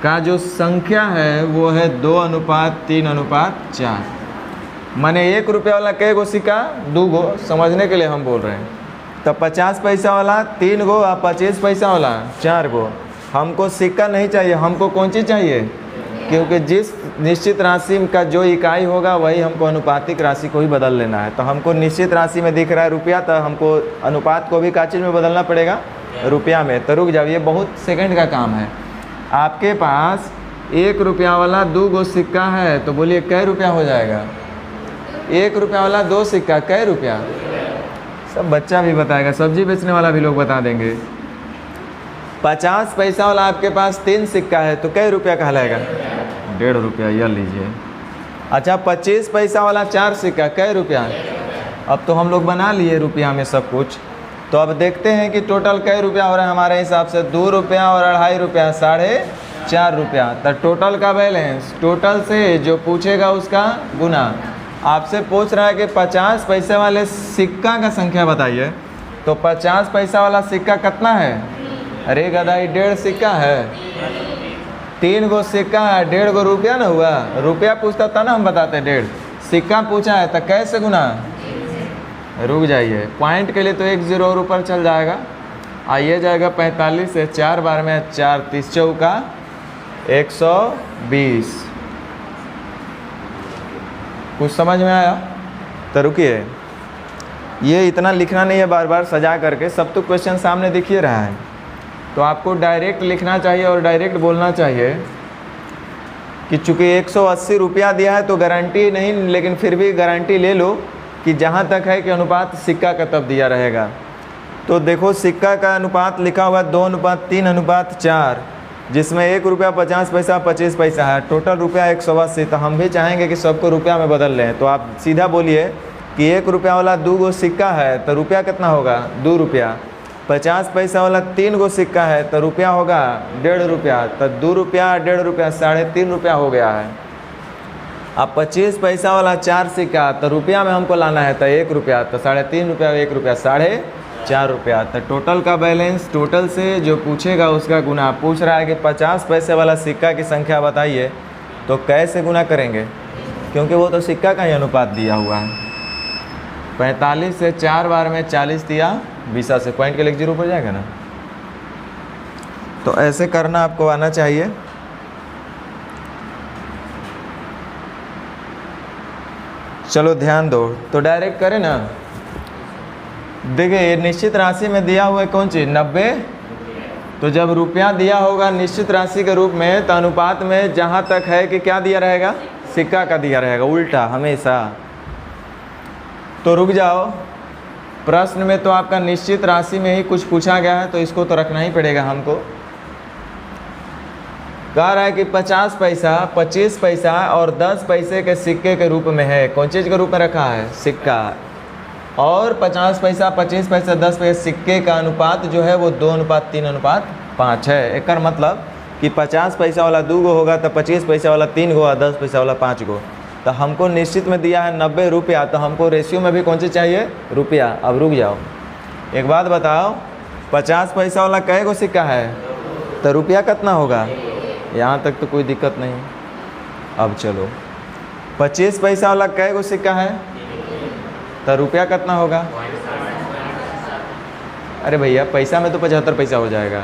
का जो संख्या है वो है 2:3:4। माने 1 रुपया वाला कै गो सिक्का, 2 गो, समझने के लिए हम बोल रहे हैं। तो 50 पैसा वाला 3 गो और 25 पैसा वाला 4 गो। हमको सिक्का नहीं चाहिए, हमको कौन चीज़ चाहिए? क्योंकि जिस निश्चित राशि का जो इकाई होगा वही हमको अनुपातिक राशि को ही बदल लेना है। तो हमको निश्चित राशि में दिख रहा है रुपया, तो हमको अनुपात को भी का चीज़ में बदलना पड़ेगा, रुपया में। तो रुक जाओ, ये बहुत सेकंड का काम है। आपके पास 1 रुपया वाला 2 गो सिक्का है, तो बोलिए कै रुपया हो जाएगा? 1 रुपया वाला 2 सिक्का कै रुपया? सब बच्चा भी बताएगा, सब्जी बेचने वाला भी लोग बता देंगे। 50 पैसा वाला आपके पास 3 सिक्का है, तो कै रुपया कहलाएगा? 1.5 रुपया, यह लीजिए। अच्छा, 25 पैसा वाला 4 सिक्का कै रुपया? अब तो हम लोग बना लिए रुपया में सब कुछ। तो अब देखते हैं कि टोटल कै रुपया हो रहा है हमारे हिसाब से। 2 रुपया और 2.5 रुपया, 4.5 रुपया। तो टोटल का बैलेंस, टोटल से जो पूछेगा उसका गुना। आपसे पूछ रहा है कि 50 पैसे वाले सिक्का का संख्या बताइए। तो 50 पैसा वाला सिक्का कितना है? अरे गदाई, 1.5 सिक्का है। 3 गो सिक्का है, 1.5 गो रुपया ना हुआ? रुपया पूछता था ना, हम बताते 1.5। सिक्का पूछा है तो कैसे गुना? रुक जाइए, पॉइंट के लिए तो 1 0 और ऊपर चल जाएगा। आइए जाएगा 45 से 4 बार में 4 30 चौका 120। कुछ समझ में आया? तो रुकिए, ये इतना लिखना नहीं है बार बार सजा करके, सब तो क्वेश्चन सामने दिख ही रहा है। तो आपको डायरेक्ट लिखना चाहिए और डायरेक्ट बोलना चाहिए कि चूँकि 180 रुपया दिया है तो गारंटी नहीं, लेकिन फिर भी गारंटी ले लो कि जहाँ तक है कि अनुपात सिक्का का तब दिया रहेगा। तो देखो, सिक्का का अनुपात लिखा हुआ 2:3:4, जिसमें 1 रुपया 50 पैसा 25 पैसा है। टोटल रुपया 180। तो हम भी चाहेंगे कि सबको रुपया में बदल लें। तो आप सीधा बोलिए कि 1 रुपया वाला 2 गो सिक्का है, तो रुपया कितना होगा? 2 रुपया। 50 पैसा वाला 3 गो सिक्का है, तो रुपया होगा 1.5 रुपया। तो 2 रुपया 1.5 रुपया 3.5 रुपया हो गया है। अब 25 पैसा वाला 4 सिक्का, तो रुपया में हमको लाना है, तो 1 रुपया, तो 3.5 रुपया, 1 रुपया 4.5 रुपया। तो टोटल का बैलेंस, टोटल से जो पूछेगा उसका गुना। पूछ रहा है कि 50 पैसे वाला सिक्का की संख्या बताइए, तो कैसे गुना करेंगे? क्योंकि वो तो सिक्का का ही अनुपात दिया हुआ है। 45 से 4 बार में 40 दिया 20 से पॉइंट के लिए 0 पर जाएगा ना। तो ऐसे करना आपको आना चाहिए। चलो ध्यान दो, तो डायरेक्ट करें ना। देखिए, ये निश्चित राशि में दिया हुआ है कौन चीज़? 90। तो जब रुपया दिया होगा निश्चित राशि के रूप में, तो अनुपात में जहाँ तक है कि क्या दिया रहेगा? सिक्का का दिया रहेगा, उल्टा हमेशा। तो रुक जाओ, प्रश्न में तो आपका निश्चित राशि में ही कुछ पूछा गया है, तो इसको तो रखना ही पड़ेगा हमको। कह रहा है कि 50 पैसा 25 पैसा और 10 पैसे के सिक्के के रूप में है। कौन चीज़ के रूप में रखा है? सिक्का। और 50 पैसा 25 पैसा 10 पैसे सिक्के का अनुपात जो है वो 2:3:5 है। एक मतलब कि 50 पैसा वाला 2 गो होगा, तो 25 पैसा वाला 3 गो और 10 पैसा वाला 5 गो। तो हमको निश्चित में दिया है 90 रुपया, तो हमको रेशियो में भी कौन सी चाहिए? रुपया। अब रुक जाओ, एक बात बताओ, 50 पैसा वाला कै गो सिक्का है, तो रुपया कितना होगा? यहाँ तक तो कोई दिक्कत नहीं। अब चलो, 25 पैसा वाला कै गो सिक्का है, तो रुपया कितना होगा? अरे भैया, पैसा में तो 75 पैसा हो जाएगा।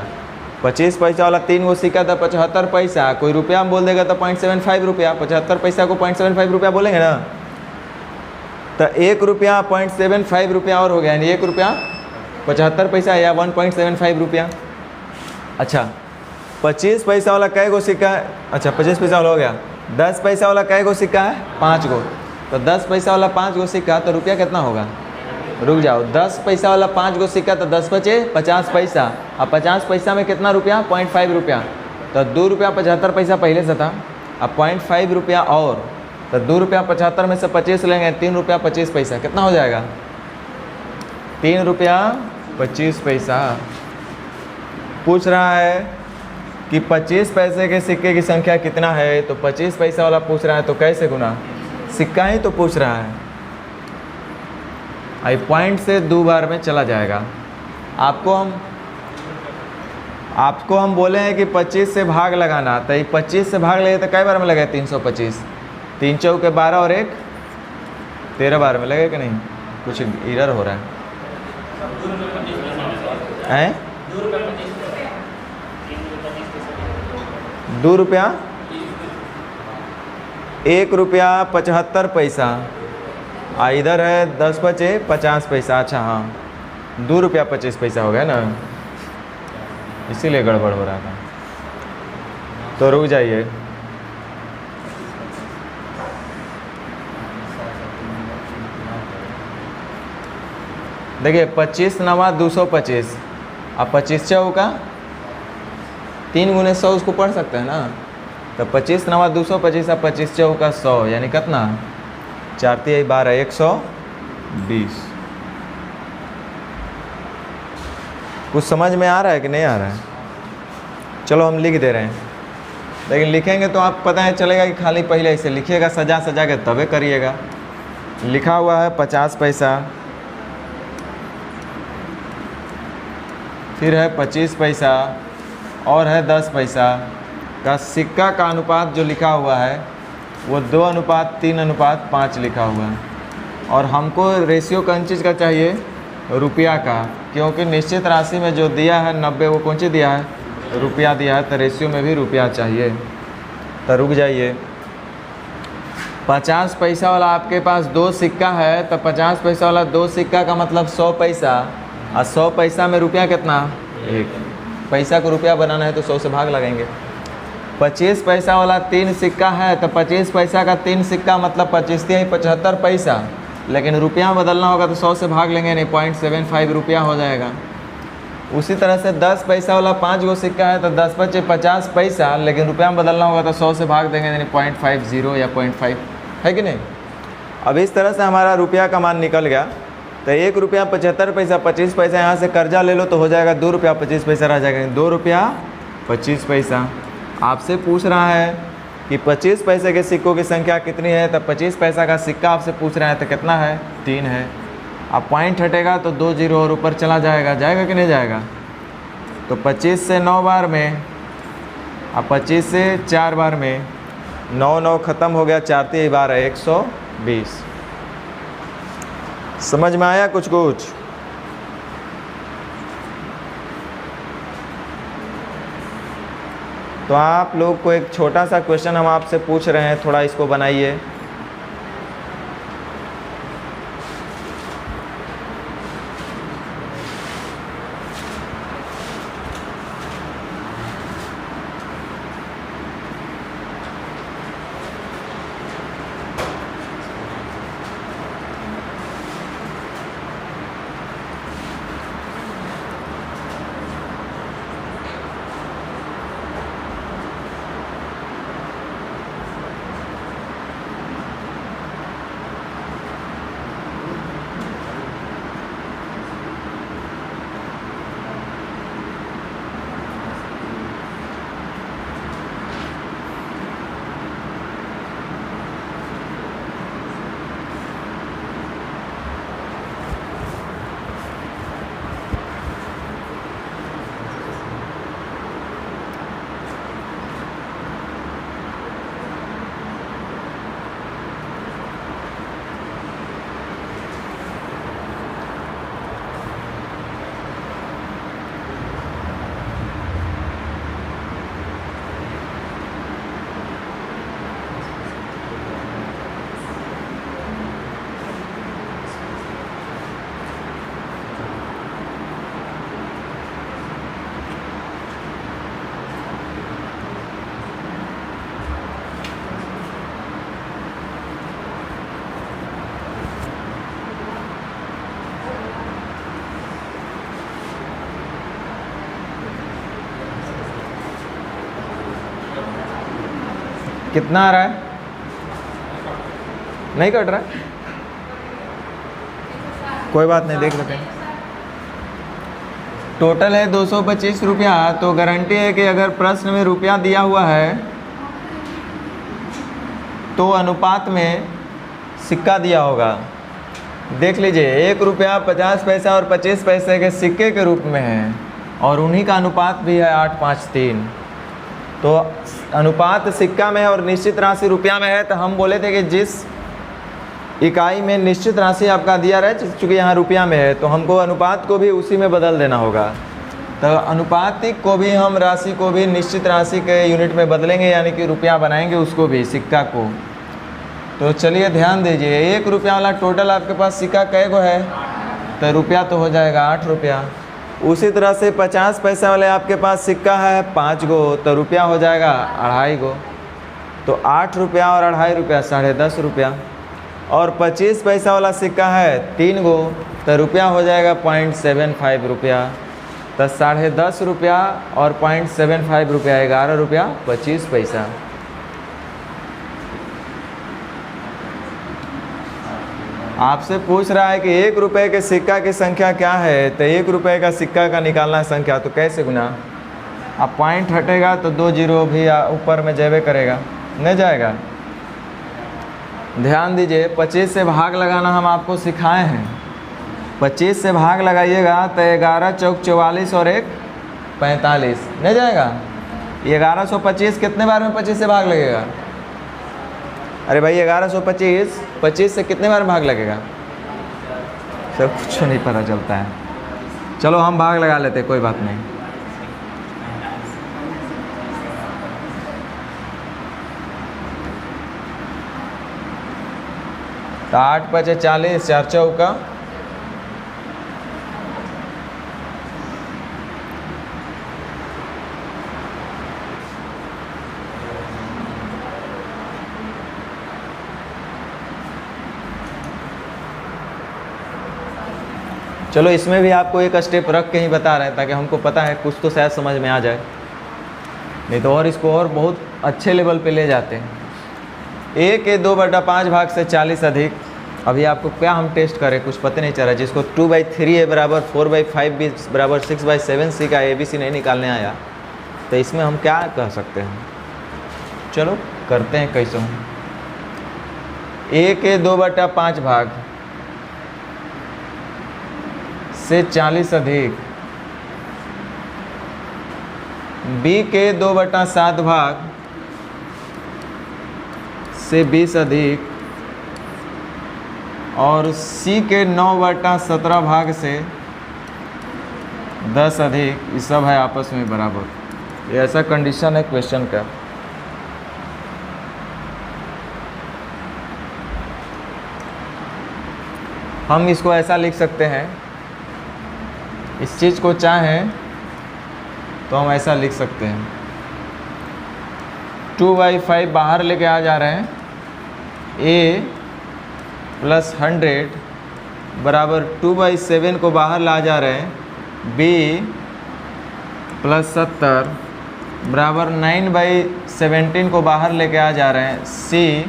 25 पैसा वाला 3 गो सिक्का था, 75 पैसा। कोई रुपया में बोल देगा तो 0.75 रुपया। 75 पैसा को 0.75 रुपया बोलेंगे ना, तो 1 रुपया 0.75 रुपया और हो गया, यानी 1 रुपया 75 पैसा या 1.75 रुपया। अच्छा, 25 पैसा वाला कै गो सिक्का है? अच्छा, 25 पैसा वाला हो गया। 10 पैसा वाला कै गो सिक्का है? 5 गो। तो 10 पैसा वाला 5 गो सिक्का, तो रुपया कितना होगा? रुक जाओ, 10 पैसा वाला 5 गो सिक्का, तो 10 बचे 50 पैसा। अब 50 पैसा में कितना रुपया? 0.5 रुपया। तो 2 रुपया 75 पैसा पहले से था, अब 0.5 रुपया और, तो 2 रुपया 75 में से 25 लेंगे, 3 रुपया 25 पैसा। कितना हो जाएगा? 3 रुपया 25 पैसा। पूछ रहा है कि 25 पैसे के सिक्के की संख्या कितना है, तो 25 पैसा वाला पूछ रहा है, तो कैसे गुना? सिक्का ही तो पूछ रहा है। आई पॉइंट से 2 बार में चला जाएगा। आपको हम आपको हम बोले हैं कि 25 से भाग लगाना, तो ये 25 से भाग लगे तो कई बार में लगे 325, 3 चौके 12 और 1 13 बार में लगे कि नहीं? कुछ एरर हो रहा है? 2 रुपया 1 रुपया 75 पैसा, इधर है 10 बचे 50 पैसा। अच्छा हाँ, 2 रुपया 25 पैसा हो गया ना, इसीलिए गड़बड़ हो रहा था। तो रुक जाइए, देखिए 25 नवा 225, अब 25 चौका 3 गुने 100 उसको पढ़ सकते हैं ना, तो 25 नवा 225 अब 25 चौका 100, यानी कितना? 4 3 12 120। कुछ समझ में आ रहा है कि नहीं आ रहा है? चलो हम लिख दे रहे हैं, लेकिन लिखेंगे तो आप पता है चलेगा कि खाली पहले ऐसे लिखिएगा सजा सजा के तबे करिएगा। लिखा हुआ है 50 पैसा, फिर है 25 पैसा और है 10 पैसा का सिक्का का अनुपात जो लिखा हुआ है वो 2:3:5 लिखा हुआ है। और हमको रेशियो कौन चीज़ का चाहिए? रुपया का, क्योंकि निश्चित राशि में जो दिया है 90 वो कौन सी दिया है? रुपया दिया है, तो रेशियो में भी रुपया चाहिए। तो रुक जाइए, 50 पैसा वाला आपके पास 2 सिक्का है, तो 50 पैसा वाला 2 सिक्का का मतलब 100 पैसा, और 100 पैसा में रुपया कितना? 1 पैसा को रुपया बनाना है तो 100 से भाग लगाएंगे। 25 पैसा वाला 3 सिक्का है, तो 25 पैसा का 3 सिक्का मतलब 25 3 75 पैसा, लेकिन रुपया में बदलना होगा तो 100 से भाग लेंगे, नहीं 0.75 रुपया हो जाएगा। उसी तरह से 10 पैसा वाला 5 गो सिक्का है, तो 10 बचे 50 पैसा, लेकिन रुपया में बदलना होगा तो 100 से भाग देंगे, यानी 0.50 या 0.5, है कि नहीं? अब इस तरह से हमारा रुपया का मान निकल गया। तो 1 रुपया 75 पैसा, 25 पैसा यहाँ से कर्जा ले लो तो हो जाएगा 2 रुपया 25 पैसा रह जाएगा, 2 रुपया 25 पैसा। आपसे पूछ रहा है कि 25 पैसे के सिक्कों की संख्या कितनी है, तो 25 पैसा का सिक्का आपसे पूछ रहा है तो कितना है? 3 है। अब पॉइंट हटेगा तो 2 जीरो और ऊपर चला जाएगा, जाएगा कि नहीं जाएगा? तो 25 से 9 बार में, अब 25 से 4 बार में 9 9 ख़त्म हो गया, 4 3 12 120। समझ में आया कुछ कुछ? तो आप लोग को एक छोटा सा क्वेश्चन हम आपसे पूछ रहे हैं, थोड़ा इसको बनाइए। कितना आ रहा है? नहीं कट रहा है? कोई बात नहीं, देख लेते हैं। टोटल है 225 रुपया। तो गारंटी है कि अगर प्रश्न में रुपया दिया हुआ है तो अनुपात में सिक्का दिया होगा। देख लीजिए, 1 रुपया 50 पैसा और 25 पैसे के सिक्के के रूप में है, और उन्हीं का अनुपात भी है 853। तो अनुपात सिक्का में है और निश्चित राशि रुपया में है, तो हम बोले थे कि जिस इकाई में निश्चित राशि आपका दिया रहे, चूँकि यहाँ रुपया में है, तो हमको अनुपात को भी उसी में बदल देना होगा। तो अनुपातिक को भी हम राशि को भी निश्चित राशि के यूनिट में बदलेंगे, यानी कि रुपया बनाएंगे उसको भी, सिक्का को। तो चलिए ध्यान दीजिए, 1 रुपया वाला टोटल आपके पास सिक्का कै गो है, तो रुपया तो हो जाएगा 8 रुपया। उसी तरह से 50 पैसा वाले आपके पास सिक्का है 5 गो, तो रुपया हो जाएगा 2.5 गो। तो 8 रुपया और 2.5 रुपया 10.5 रुपया। और 25 पैसा वाला सिक्का है 3 गो, तो रुपया हो जाएगा 0.75 रुपया। तो 10.5 रुपया और 0.75 रुपया 11 रुपया 25 पैसा। आपसे पूछ रहा है कि 1 रुपये के सिक्का की संख्या क्या है, तो 1 रुपये का सिक्का का निकालना है संख्या, तो कैसे गुना? अब पॉइंट हटेगा तो 2 जीरो भी ऊपर में जेबे करेगा, नहीं जाएगा। ध्यान दीजिए, 25 से भाग लगाना हम आपको सिखाए हैं। 25 से भाग लगाइएगा तो 11 चौक 44 और 1 45, नहीं जाएगा। 1125 कितने बार में 25 से भाग लगेगा? अरे भाई 1125 25 से कितने बार भाग लगेगा? सब कुछ नहीं पता चलता है। चलो हम भाग लगा लेते, कोई बात नहीं। तो 8 × 5 = 40, 4 चौका चलो इसमें भी आपको एक स्टेप रख के ही बता रहे हैं, ताकि हमको पता है कुछ तो शायद समझ में आ जाए, नहीं तो और इसको और बहुत अच्छे लेवल पे ले जाते हैं। 1 के 2/5 भाग से 40 अधिक। अभी आपको क्या हम टेस्ट करें, कुछ पता नहीं चल रहा है। जिसको 2/3 A बराबर 4/5 B बराबर 6/7 C का ABC नहीं निकालने आया, तो इसमें हम क्या कह सकते हैं? चलो करते हैं कैसे हम। 1 के 2/5 भाग से 40 अधिक, B के 2/7 भाग से 20 अधिक, और C के 9/17 भाग से 10 अधिक, ये सब है आपस में बराबर। ये ऐसा कंडीशन है क्वेश्चन का। हम इसको ऐसा लिख सकते हैं, इस चीज़ को चाहें तो हम ऐसा लिख सकते हैं, 2/5 बाहर लेके आ जा रहे हैं, A + 100 बराबर 2/7 को बाहर ला जा रहे हैं, B + 70 बराबर 9/17 को बाहर लेके आ जा रहे हैं, C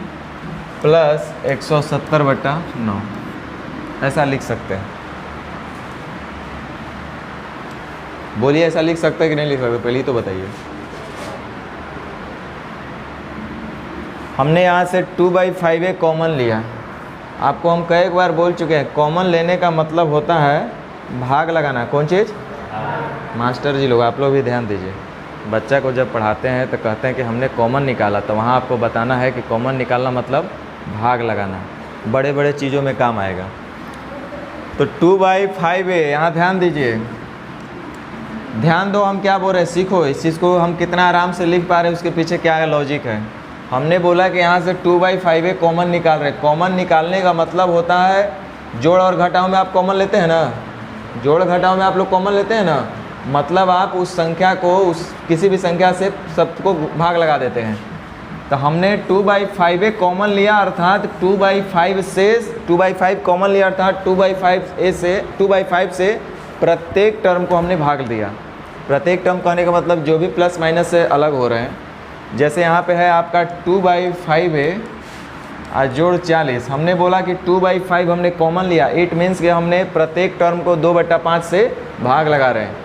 + 170/9, ऐसा लिख सकते हैं। बोलिए ऐसा लिख सकते हैं कि नहीं लिख सकते, पहले ही तो बताइए। हमने यहाँ से 2/5 कॉमन लिया। आपको हम कई बार बोल चुके हैं, कॉमन लेने का मतलब होता है भाग लगाना। कौन चीज़? मास्टर जी लोग, आप लोग भी ध्यान दीजिए। बच्चा को जब पढ़ाते हैं तो कहते हैं कि हमने कॉमन निकाला, तो वहाँ आपको बताना है कि कॉमन निकालना मतलब भाग लगाना। बड़े बड़े चीज़ों में काम आएगा। तो 2/5 यहाँ ध्यान दीजिए, ध्यान दो। हम क्या बोल रहे हैं, सीखो इस चीज़ को। हम कितना आराम से लिख पा रहे हैं, उसके पीछे क्या लॉजिक है। हमने बोला कि यहाँ से 2/5 कॉमन निकाल रहे हैं। कॉमन निकालने का मतलब होता है, जोड़ और घटाव में आप कॉमन लेते हैं ना, जोड़ घटाव में आप लोग कॉमन लेते हैं ना, मतलब आप उस संख्या को उस किसी भी संख्या से सबको भाग लगा देते हैं। तो हमने 2/5 कॉमन लिया, अर्थात 2/5 से 2/5 कॉमन लिया, अर्थात 2/5 से प्रत्येक टर्म को हमने भाग दिया। प्रत्येक टर्म कहने का मतलब जो भी प्लस माइनस से अलग हो रहे हैं। जैसे यहाँ पे है आपका 2/5 है और जोड़ 40। हमने बोला कि 2/5 हमने कॉमन लिया, इट मीन्स कि हमने प्रत्येक टर्म को 2/5 से भाग लगा रहे हैं।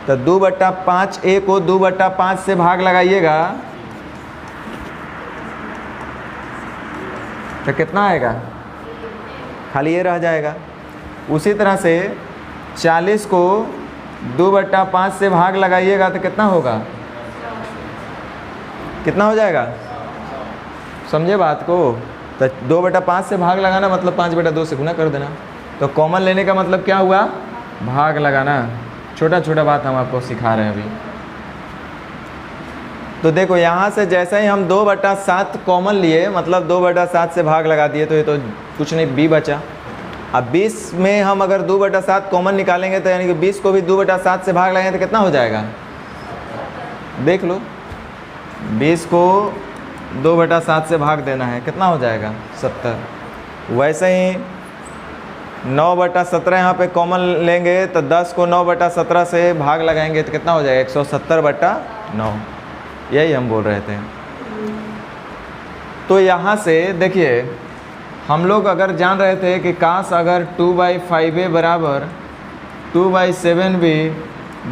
तो 2/5 A को 2/5 से भाग लगाइएगा तो कितना आएगा? खाली ये रह जाएगा। उसी तरह से 40 को 2/5 से भाग लगाइएगा तो कितना होगा, कितना हो जाएगा, समझे बात को। तो 2/5 से भाग लगाना मतलब 5/2 से गुना कर देना। तो कॉमन लेने का मतलब क्या हुआ, भाग लगाना। छोटा छोटा बात हम आपको सिखा रहे हैं अभी। तो देखो यहाँ से जैसे ही हम 2/7 कॉमन लिए मतलब 2/7 से भाग लगा दिए, तो ये तो कुछ नहीं, b बचा। अब 20 में हम अगर 2/7 कॉमन निकालेंगे तो यानी कि 20 को भी 2/7 से भाग लगाएंगे तो कितना हो जाएगा, देख लो। 20 को 2/7 से भाग देना है, कितना हो जाएगा, 70। वैसे ही 9/17 यहाँ पे कॉमन लेंगे तो 10 को 9/17 से भाग लगाएंगे तो कितना हो जाएगा, 170/9। यही हम बोल रहे थे। तो यहाँ से देखिए हम लोग अगर जान रहे थे कि काश अगर 2/5a बराबर 2/7b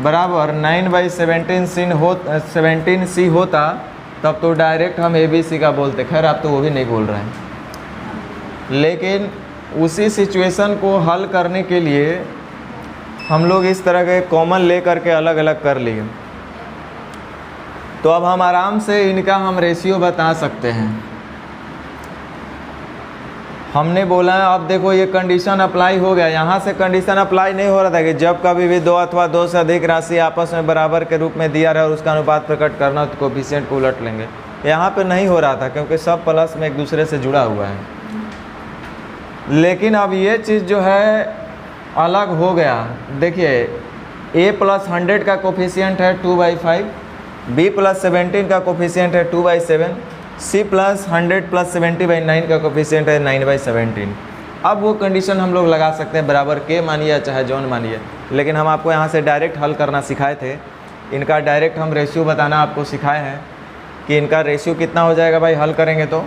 बराबर 9/17c होता तब तो डायरेक्ट हम ABC का बोलते। खैर आप तो वो भी नहीं बोल रहे हैं, लेकिन उसी सिचुएशन को हल करने के लिए हम लोग इस तरह के कॉमन ले करके अलग अलग कर लिए। तो अब हम आराम से इनका हम रेशियो बता सकते हैं। हमने बोला अब देखो ये कंडीशन अप्लाई हो गया। यहाँ से कंडीशन अप्लाई नहीं हो रहा था कि जब कभी भी 2 अथवा 2 से अधिक राशि आपस में बराबर के रूप में दिया रहे और उसका अनुपात प्रकट करना तो कोफिशिएंट को उलट लेंगे। यहाँ पे नहीं हो रहा था क्योंकि सब प्लस में एक दूसरे से जुड़ा हुआ है। लेकिन अब ये चीज़ जो है अलग हो गया। देखिए A+100 का कोफिशिएंट है 2/5, B+17 का कोफिशिएंट है 2/7, C+100+70/9 का कोफिशिएंट है 9/17। अब वो कंडीशन हम लोग लगा सकते हैं बराबर के मानिए चाहे जॉन मानिए, लेकिन हम आपको यहाँ से डायरेक्ट हल करना सिखाए थे। इनका डायरेक्ट हम रेशियो बताना आपको सिखाए हैं कि इनका रेशियो कितना हो जाएगा भाई। हल करेंगे तो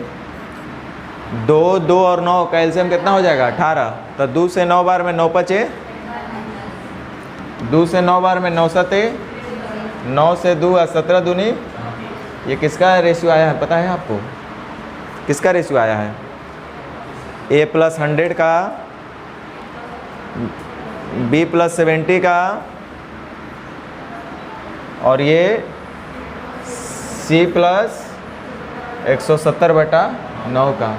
2, 2 और 9 का एलसीएम कितना हो जाएगा, 18। तो 2 से 9 बार में 9 बचे, 2 से 9 बार में 9 सते, 9 से 2 17 दूनी। ये किसका रेशियो आया है पता है आपको, किसका रेशियो आया है, A+100 का, B+70 का और ये C+170/9 का।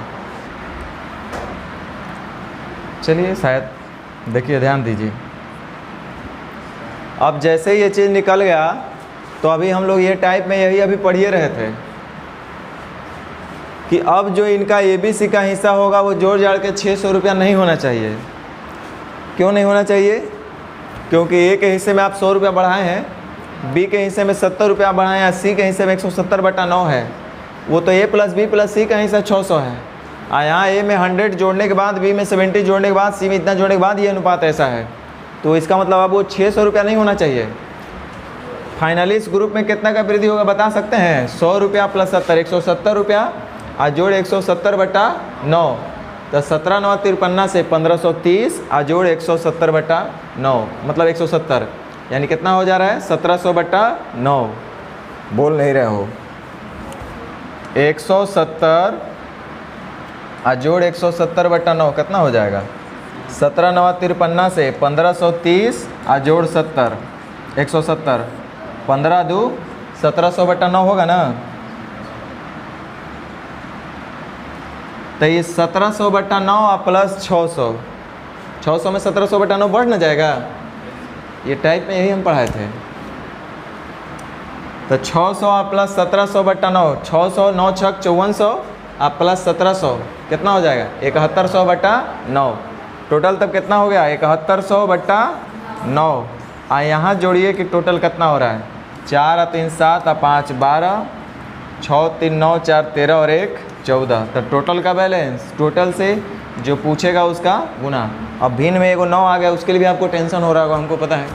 चलिए शायद देखिए ध्यान दीजिए। अब जैसे ही ये चीज़ निकल गया तो अभी हम लोग ये टाइप में यही अभी पढ़िए रहे थे कि अब जो इनका ABC का हिस्सा होगा वो जोड़ जाड़ के 600 रुपया नहीं होना चाहिए। क्यों नहीं होना चाहिए, क्योंकि A के हिस्से में आप 100 रुपया बढ़ाए हैं, B के हिस्से में 70 रुपया बढ़ाए हैं, C के हिस्से में 170/9 है। वो तो A+B+C का हिस्सा 600 है। यहाँ A में 100 जोड़ने के बाद, B में 70 जोड़ने के बाद, C में इतना जोड़ने के बाद ये अनुपात ऐसा है। तो इसका मतलब अब वो 600 रुपया नहीं होना चाहिए। फाइनली इस ग्रुप में कितना का वृद्धि होगा बता सकते हैं, 100 रुपया + 70 170 रुपया आ जोड़ 170/9। तो 17 9 53 से 1530 आ जोड़ 170/9 मतलब 170, यानी कितना हो जा रहा है 1700/9। बोल नहीं रहे हो, 170 आ जोड़ 170/9 कितना हो जाएगा, 17 9 53 से 1530 आ जोड़ 70 170, 15 2 1700/9 होगा ना। तो ये 1700/9 प्लस 600, 600 में 1700/9 बढ़ ना जाएगा। ये टाइप में यही हम पढ़ाए थे। तो 600 प्लस 1700/9, 600 9 छक 5400 प्लस 1700 कितना हो जाएगा 7100/9। टोटल तब कितना हो गया 7100/9। यहाँ जोड़िए कि टोटल कितना हो रहा है, 4 और 3 7 और 5 12, 6 3 9 4 13 और 1 14। तो टोटल का बैलेंस, टोटल से जो पूछेगा उसका गुना। अब भिन्न में एगो 9 आ गया, उसके लिए भी आपको टेंशन हो रहा होगा, हमको पता है।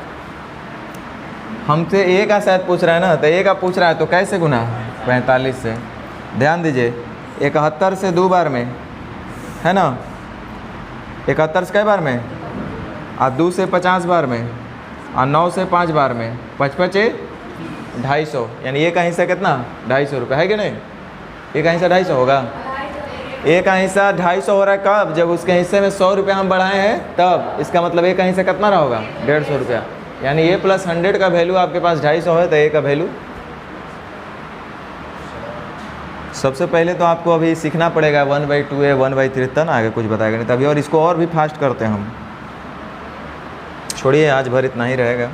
हमसे A का शायद पूछ रहा है ना, तो A का पूछ रहा है तो कैसे गुना 45 से। ध्यान दीजिए 71 से 2 बार में है ना, 71 से कई बार में, और 2 से 50 बार में, और 9 से 5 बार में, 55 250, यानी A का हिस्सा कितना 250 रुपये है कि नहीं। A का हिस्सा 250 होगा। A का हिस्सा 250 हो रहा है कब, जब उसके हिस्से में 100 रुपया हम बढ़ाए हैं तब। इसका मतलब A का हिस्सा कितना रहा होगा 150 रुपया। यानी ए प्लस 100 का वैल्यू आपके पास 250 है, तो ए का वैल्यू सबसे पहले तो आपको अभी सीखना पड़ेगा 1/2 है 1/3, तब आगे कुछ बताएगा नहीं तभी। और इसको और भी फास्ट करते हैं हम, छोड़िए आज भर इतना ही रहेगा।